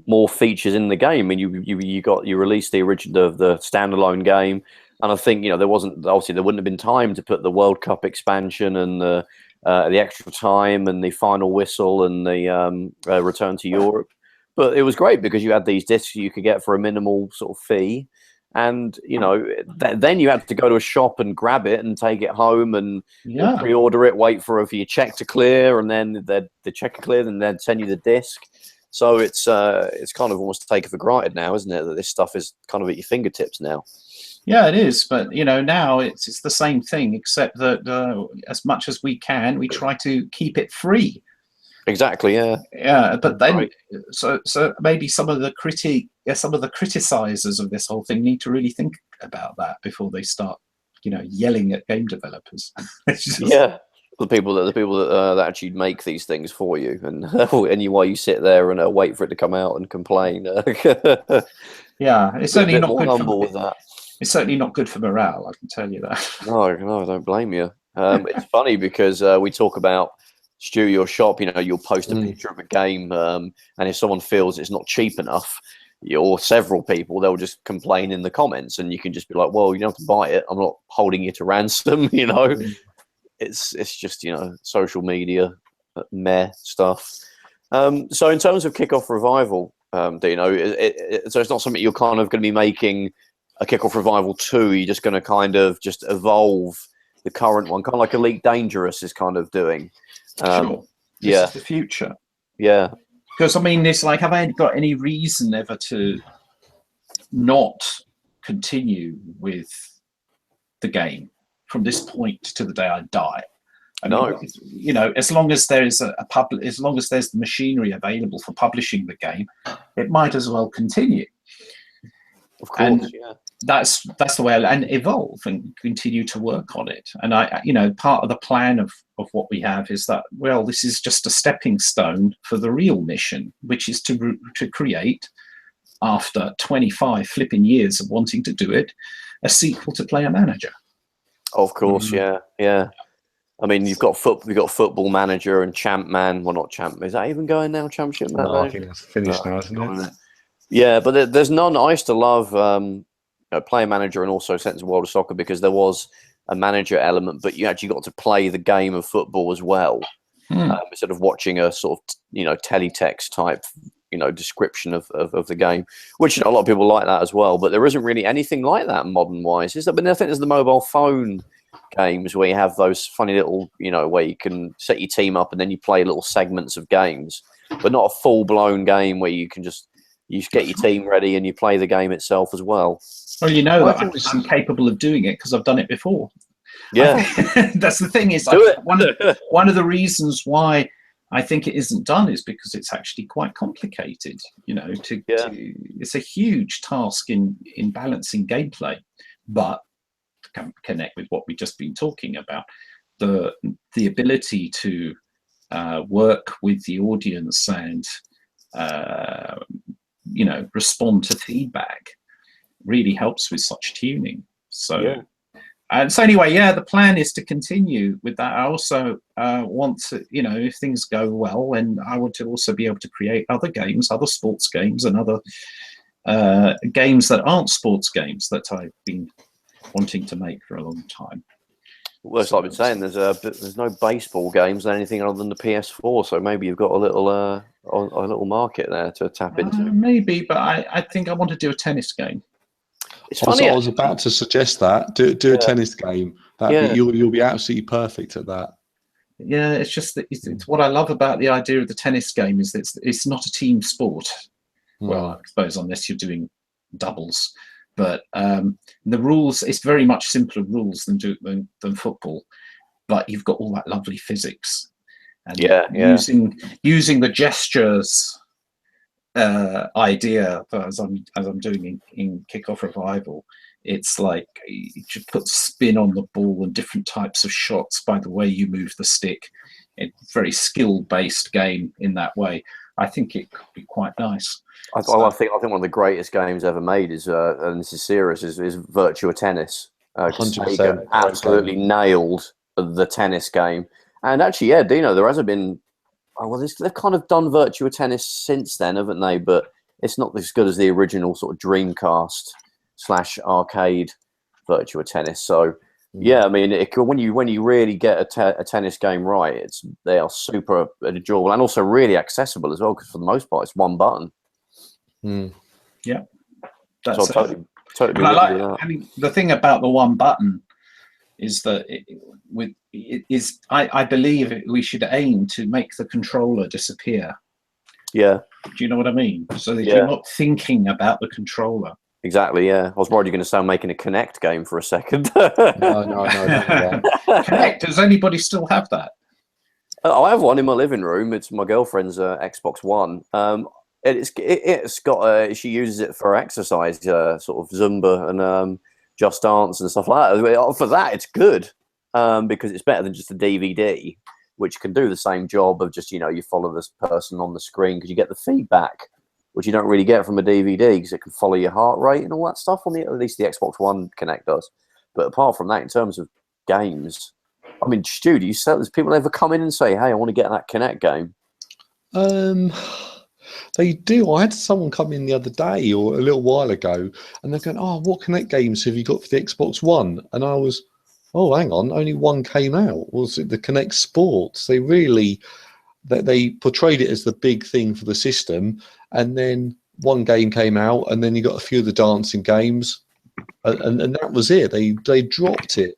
more features in the game. I mean, you released the original, the standalone game, and I think there wouldn't have been time to put the World Cup expansion and the extra time and the final whistle and the return to Europe. But it was great because you had these discs you could get for a minimal sort of fee. And then you had to go to a shop and grab it and take it home and pre-order it, wait for your check to clear, and then the check cleared, and then send you the disc. So it's kind of almost taken for granted now, isn't it? That this stuff is kind of at your fingertips now. Yeah, it is. But now it's the same thing, except that as much as we can, we try to keep it free. Exactly. Yeah. Yeah, but then so maybe some of the criticizers of this whole thing need to really think about that before they start, yelling at game developers. The people that actually make these things for you, and while you sit there and wait for it to come out and complain. Yeah, it's certainly not good with that. It's certainly not good for morale, I can tell you that. No, I don't blame you. It's funny because we talk about Stu, your shop, you'll post a picture of a game, and if someone feels it's not cheap enough, or several people, they'll just complain in the comments, and you can just be like, well, you don't have to buy it. I'm not holding you to ransom, It's just, social media, meh stuff. So in terms of Kickoff Revival, Dino. So it's not something you're kind of going to be making a Kickoff Revival 2. You're just going to kind of just evolve the current one, kind of like Elite Dangerous is kind of doing. Sure. This is the future. Yeah. Because, I mean, it's like, have I got any reason ever to not continue with the game from this point to the day I die? I mean, you know, as long as there is as long as there's the machinery available for publishing the game, it might as well continue. Of course, yeah. That's the way and evolve and continue to work on it. And I, you know, part of the plan of what we have is that, well, this is just a stepping stone for the real mission, which is to create, after 25 flipping years of wanting to do it, a sequel to Player Manager. Of course, yeah. I mean, we've got Football Manager and Champ Man. Well, not Champ. Is that even going now? Championship Man? No, I think that's finished now, isn't it? Yeah, but there's none. I used to love Player Manager and also Sensible World of Soccer because there was a manager element, but you actually got to play the game of football as well, instead of watching a sort of teletext type description of the game, which a lot of people like that as well. But there isn't really anything like that modern wise, is there? But I think there's the mobile phone games where you have those funny little, where you can set your team up and then you play little segments of games, but not a full blown game where you get your team ready and you play the game itself as well. Well, I'm capable of doing it because I've done it before. Yeah, that's the thing. Is one of the reasons why I think it isn't done is because it's actually quite complicated. It's a huge task in balancing gameplay, but to connect with what we've just been talking about, the ability to work with the audience and respond to feedback really helps with such tuning. So anyway, the plan is to continue with that. I also want to, if things go well, and I want to also be able to create other games, other sports games, and other games that aren't sports games that I've been wanting to make for a long time. Well, as I've been saying, there's no baseball games or anything other than the PS4, so maybe you've got a little market there to tap into. Maybe, but I think I want to do a tennis game. It's funny. I was about to suggest that. Do a tennis game. You'll be absolutely perfect at that. Yeah, it's just that it's what I love about the idea of the tennis game is that it's not a team sport. Well, I suppose unless you're doing doubles. But the rules, it's very much simpler rules than football. But you've got all that lovely physics. And using the gestures idea as I'm doing in Kickoff Revival, it's like you put spin on the ball and different types of shots by the way you move the stick. It's a very skill-based game in that way. I think it could be quite nice. I think one of the greatest games ever made is, and this is serious, is Virtua Tennis. 100%. Absolutely nailed the tennis game. And actually, Dino, there hasn't been. They've kind of done Virtua Tennis since then, haven't they? But it's not as good as the original sort of Dreamcast / arcade Virtua Tennis. So, I mean, when you really get a tennis game right, they are super enjoyable and also really accessible as well. Because for the most part, it's one button. Yeah, that's so totally. I mean, the thing about the one button is that I believe we should aim to make the controller disappear. Yeah. Do you know what I mean? So that you're not thinking about the controller. Exactly, yeah. I was worried you're going to start making a Kinect game for a second. No. Kinect, does anybody still have that? I have one in my living room. It's my girlfriend's Xbox One. It's got she uses it for exercise, sort of Zumba and Just Dance and stuff like that. For that, it's good because it's better than just a DVD, which can do the same job of just you follow this person on the screen because you get the feedback, which you don't really get from a DVD because it can follow your heart rate and all that stuff. At least the Xbox One Kinect does. But apart from that, in terms of games, I mean, Stu, does people ever come in and say, "Hey, I want to get that Kinect game"? They do. I had someone come in the other day or a little while ago, and they're going, "Oh, what Kinect games have you got for the Xbox One?" And I was, "Oh, hang on, only one came out. Was it the Kinect Sports?" They portrayed it as the big thing for the system, and then one game came out, and then you got a few of the dancing games, and that was it. They dropped it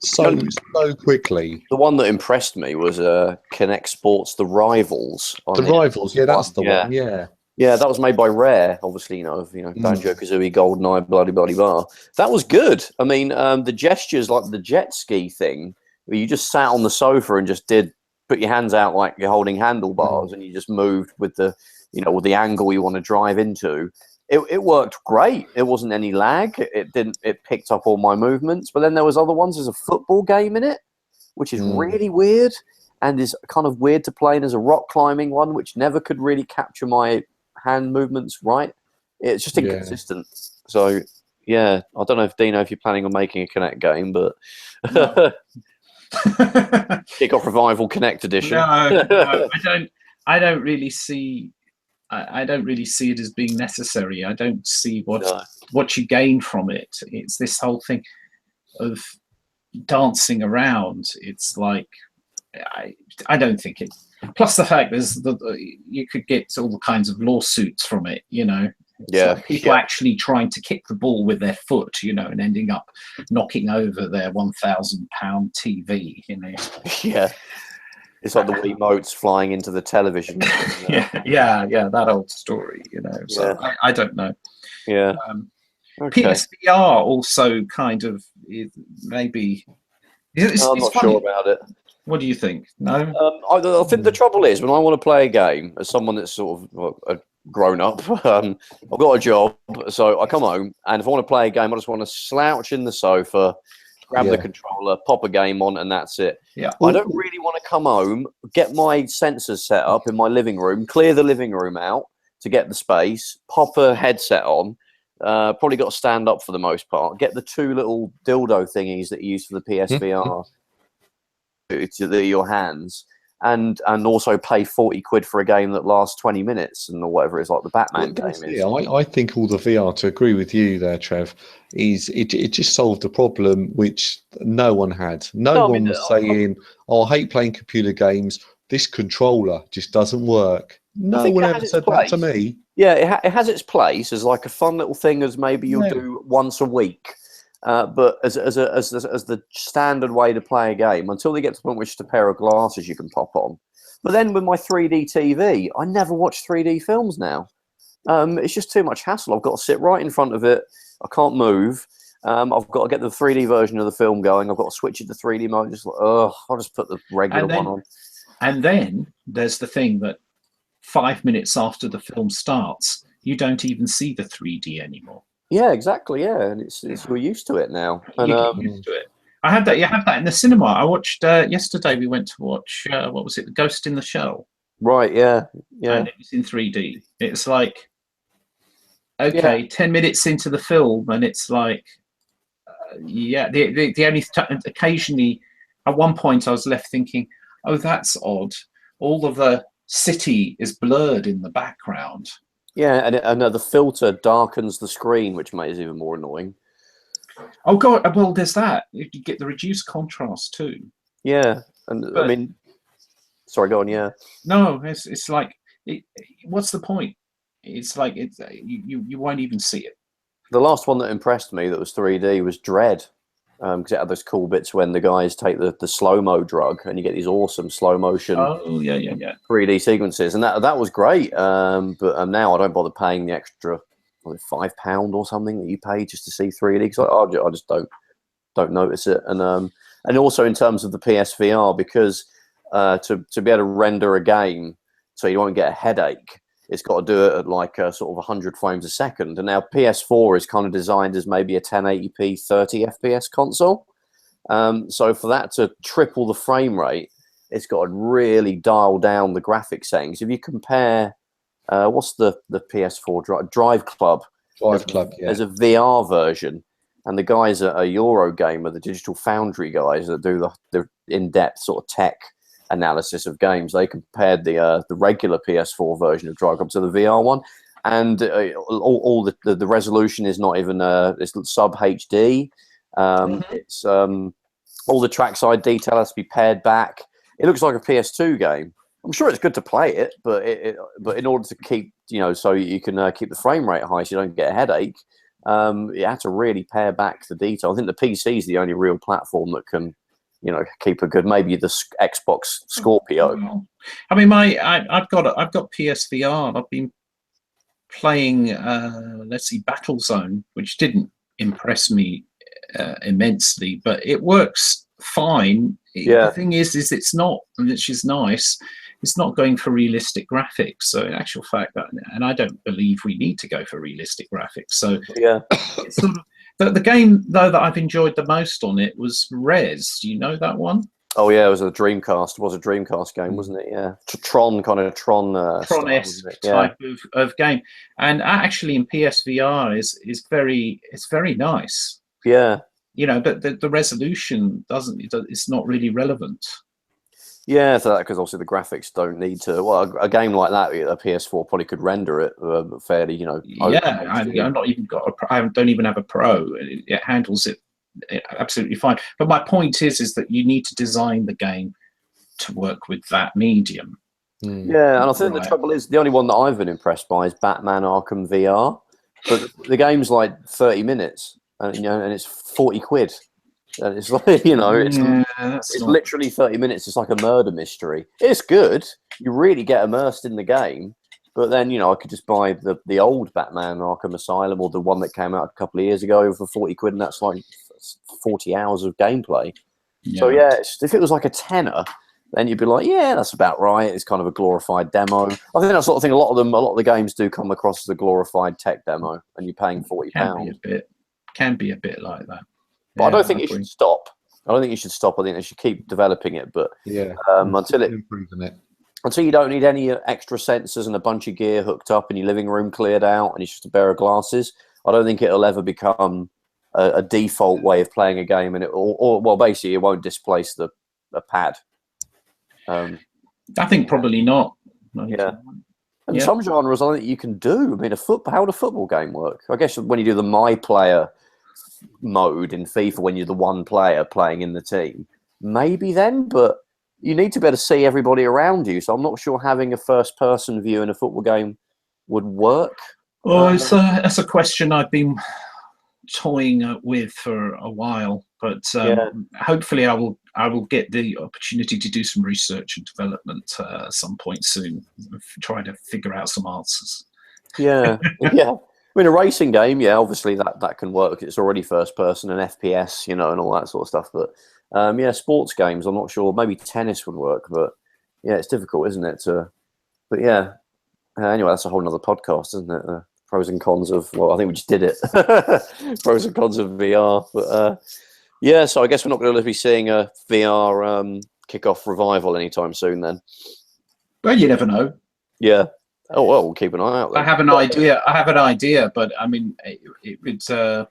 so quickly. The one that impressed me was Kinect Sports The Rivals. The Rivals, yeah, that's the one, yeah. Yeah, that was made by Rare, obviously, Banjo-Kazooie, GoldenEye, bloody bar. That was good. I mean, the gestures, like the jet ski thing, where you just sat on the sofa and just put your hands out like you're holding handlebars, and you just moved with the, with the angle you want to drive into. It worked great. It wasn't any lag. It picked up all my movements. But then there was other ones. There's a football game in it, which is really weird and is kind of weird to play. And there's a rock climbing one, which never could really capture my hand movements right. It's just inconsistent. So yeah, I don't know if Dino, if you're planning on making a Kinect game, but No. Kick Off Revival Kinect edition. No, I don't really see. I don't really see it as being necessary. I don't see what you gain from it. It's this whole thing of dancing around. It's like I don't think it. Plus the fact you could get all kinds of lawsuits from it. Like people actually trying to kick the ball with their foot, and ending up knocking over their £1,000 TV. Yeah. It's like the Wiimotes flying into the television. Yeah, that old story, So I don't know. Yeah. Okay. PSVR also kind of maybe. I'm not sure about it. What do you think? No. I think the trouble is when I want to play a game as someone that's sort of a grown up, I've got a job, so I come home, and if I want to play a game, I just want to slouch in the sofa, grab the controller, pop a game on, and that's it. Yeah. I don't really want to come home, get my sensors set up in my living room, clear the living room out to get the space, pop a headset on, probably got to stand up for the most part, get the two little dildo thingies that you use for the PSVR to your hands, and also pay 40 quid for a game that lasts 20 minutes or whatever it is, like the Batman game is. Yeah, I think all the VR, to agree with you there, Trev, is it just solved a problem which no one had. No one was saying, I hate playing computer games, this controller just doesn't work. No one ever said that to me. Yeah, it has its place as like a fun little thing, as maybe you'll do once a week. But as the standard way to play a game, until they get to the point where it's just a pair of glasses you can pop on. But then with my 3D TV, I never watch 3D films now. It's just too much hassle. I've got to sit right in front of it. I can't move. I've got to get the 3D version of the film going. I've got to switch it to 3D mode. I'll just put the regular one on. And then there's the thing that 5 minutes after the film starts, you don't even see the 3D anymore. Yeah, exactly. Yeah, and it's we're used to it now. And, you get used to it. I had that. You have that in the cinema. I watched yesterday. We went to watch what was it? The Ghost in the Shell. Right. Yeah. And it was in 3D. It's like 10 minutes into the film, and it's like the only occasionally at one point I was left thinking, oh, that's odd. All of the city is blurred in the background. Yeah, and the filter darkens the screen, which makes it even more annoying. Oh God! Well, there's that. You get the reduced contrast too. Yeah, I mean, sorry, go on. Yeah. No, it's like, what's the point? It's like you won't even see it. The last one that impressed me that was 3D was Dread, because it had those cool bits when the guys take the slow-mo drug and you get these awesome slow motion 3D sequences, and that was great. But now I don't bother paying the extra £5 or something that you pay just to see 3D, because I just don't notice it. And also in terms of the PSVR, because to be able to render a game so you won't get a headache, it's got to do it at like sort of 100 frames a second. And now PS4 is kind of designed as maybe a 1080p 30 FPS console. So for that to triple the frame rate, it's got to really dial down the graphics settings. If you compare, what's the PS4 Drive Club? There's a VR version, and the guys at Eurogamer, the Digital Foundry guys that do the in-depth sort of tech analysis of games, they compared the regular PS4 version of Drive Club to the VR one, and all the resolution is not even it's sub HD. It's all the trackside detail has to be pared back. It looks like a PS2 game. I'm sure it's good to play it, but but in order to keep, so you can keep the frame rate high, so you don't get a headache. You have to really pare back the detail. I think the PC is the only real platform that can, keep a good. Maybe the Xbox Scorpio. I mean, I've got PSVR. I've been playing, let's see, Battlezone, which didn't impress me immensely, but it works fine. The thing is it's not, which is nice, it's not going for realistic graphics. So in actual fact, and I don't believe we need to go for realistic graphics. So it's sort of, the game though that I've enjoyed the most on it was Rez. Do you know that one? Oh yeah, it was a Dreamcast. It was a Dreamcast game, wasn't it? Yeah, Tron Tron-esque type of game, and actually in PSVR is very nice. Yeah, but the resolution it's not really relevant. Yeah, so because obviously the graphics don't need to. Well, a game like that, a PS4 probably could render it fairly, Yeah, I'm not even I don't even have a Pro. It handles it absolutely fine. But my point is that you need to design the game to work with that medium. Yeah, and I think the trouble is the only one that I've been impressed by is Batman Arkham VR, but the game's like 30 minutes, and it's 40 quid. And it's like, it's literally 30 minutes. It's like a murder mystery. It's good. You really get immersed in the game. But then, I could just buy the old Batman Arkham Asylum, or the one that came out a couple of years ago for 40 quid, and that's like 40 hours of gameplay. Yeah. So, if it was like a tenner, then you'd be like, yeah, that's about right. It's kind of a glorified demo. I think that sort of thing. A lot of the games do come across as a glorified tech demo, and you're paying £40. Can be a bit like that. But I don't think it should stop. I think they should keep developing it. But until you don't need any extra sensors and a bunch of gear hooked up and your living room cleared out and it's just a pair of glasses, I don't think it'll ever become a default way of playing a game. And basically, it won't displace the pad. I think probably not. Yeah. And some genres, I think you can do. I mean, how would a football game work? I guess when you do the My Player mode in FIFA, when you're the one player playing in the team, maybe then, but you need to be able to see everybody around you. So I'm not sure having a first-person view in a football game would work. Well, that's a question I've been toying with for a while, but hopefully I will get the opportunity to do some research and development at some point soon, trying to figure out some answers. Yeah. I mean, a racing game, obviously that can work. It's already first person and FPS, and all that sort of stuff. But sports games, I'm not sure. Maybe tennis would work, but it's difficult, isn't it? Anyway, that's a whole nother podcast, isn't it? Pros and cons of, I think we just did it. Pros and cons of VR. But so I guess we're not going to be seeing a VR kickoff revival anytime soon then. Well, you never know. Yeah. Oh well, we'll keep an eye out then. I have an idea, but I mean, it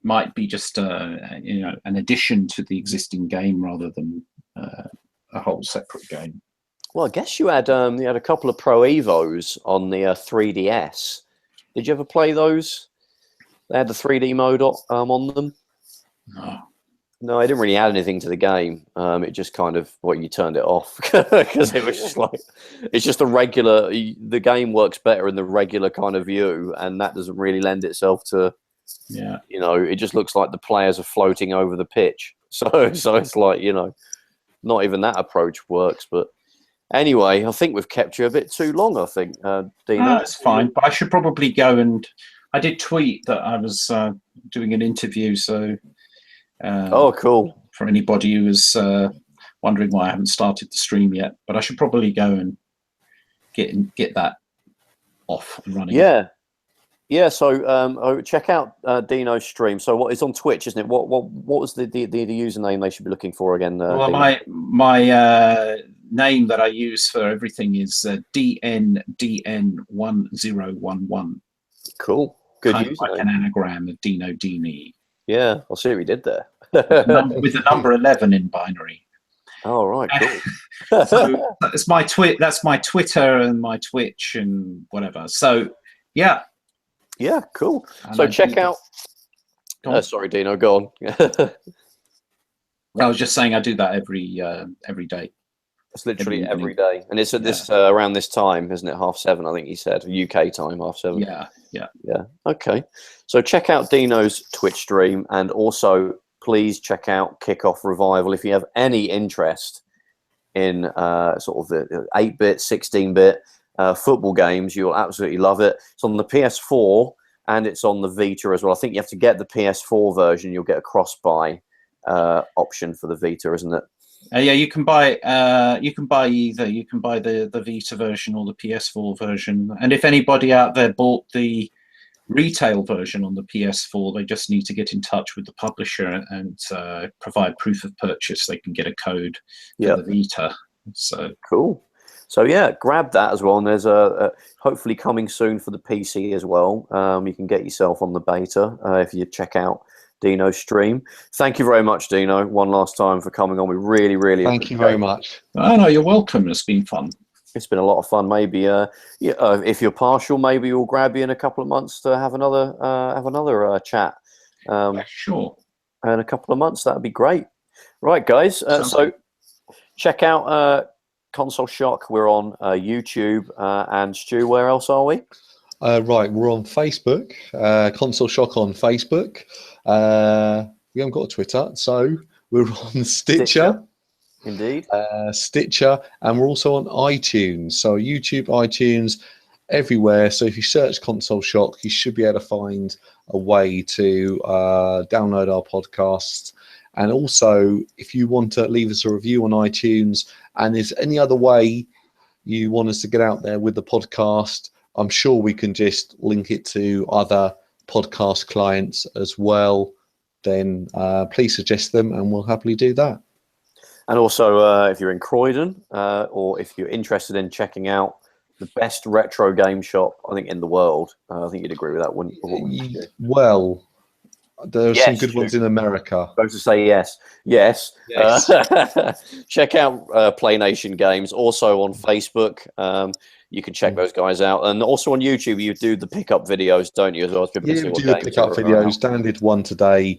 might be just an addition to the existing game rather than a whole separate game. Well, I guess you had a couple of Pro Evos on the 3DS. Did you ever play those? They had the 3D mode on them. No, I didn't really add anything to the game. It just kind of, you turned it off because it was just like, it's just the game works better in the regular kind of view, and that doesn't really lend itself to, it just looks like the players are floating over the pitch. So it's like, not even that approach works. But anyway, I think we've kept you a bit too long, I think, Dino. No, it's fine, but I should probably go, and I did tweet that I was doing an interview, so... cool. For anybody who was wondering why I haven't started the stream yet, but I should probably go and get that off and running. Yeah. So check out Dino's stream. So what is on Twitch, isn't it? What was the username they should be looking for again? Well, Dino? my name that I use for everything is DNDN1011. Cool. Good kind username. of like an anagram of Dino Dini. Yeah, I'll see what we did there. With the number 11 in binary. Oh, right, cool. So that's my Twitter and my Twitch and whatever. So, yeah. Yeah, cool. So check out... sorry, Dino, go on. I was just saying I do that every day. It's literally every day, and it's at this around this time, isn't it? 7:30, I think he said, UK time, 7:30. Yeah. Okay, so check out Dino's Twitch stream, and also please check out Kickoff Revival if you have any interest in sort of the 8-bit, 16-bit football games. You'll absolutely love it. It's on the PS4 and it's on the Vita as well. I think you have to get the PS4 version. You'll get a cross-buy option for the Vita, isn't it? Yeah, you can buy either. You can buy the Vita version or the PS4 version. And if anybody out there bought the retail version on the PS4, they just need to get in touch with the publisher and provide proof of purchase. They can get a code for the Vita. So cool. So yeah, grab that as well. And there's a hopefully coming soon for the PC as well. You can get yourself on the beta if you check out Dino's stream. Thank you very much, Dino, one last time for coming on. We really, really thank you very much. Oh, no, you're welcome. It's been fun. It's been a lot of fun. Maybe if you're partial, maybe we'll grab you in a couple of months to have another chat. Sure. In a couple of months, that'd be great. Right, guys. So check out Console Shock. We're on YouTube. And Stu, where else are we? Right, we're on Facebook. Console Shock on Facebook. We haven't got a Twitter, so we're on Stitcher. Indeed. Stitcher, and we're also on iTunes. So YouTube, iTunes, everywhere. So if you search Console Shock, you should be able to find a way to download our podcast. And also, if you want to leave us a review on iTunes, and there's any other way you want us to get out there with the podcast, I'm sure we can just link it to other podcast clients as well. Then please suggest them, and we'll happily do that. And also, if you're in Croydon, or if you're interested in checking out the best retro game shop, I think, in the world, I think you'd agree with that, wouldn't you? Well, there are some good ones in America. Supposed to say yes. Check out Play Nation Games. Also on Facebook, you can check those guys out, and also on YouTube, you do the pickup videos, don't you? As well, we do the pickup videos. Dan did one today,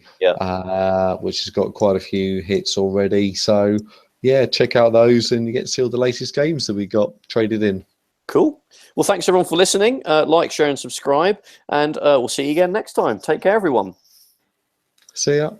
which has got quite a few hits already. So yeah, check out those, and you get to see all the latest games that we got traded in. Cool. Well, thanks everyone for listening. Like, share, and subscribe, and we'll see you again next time. Take care, everyone. See ya.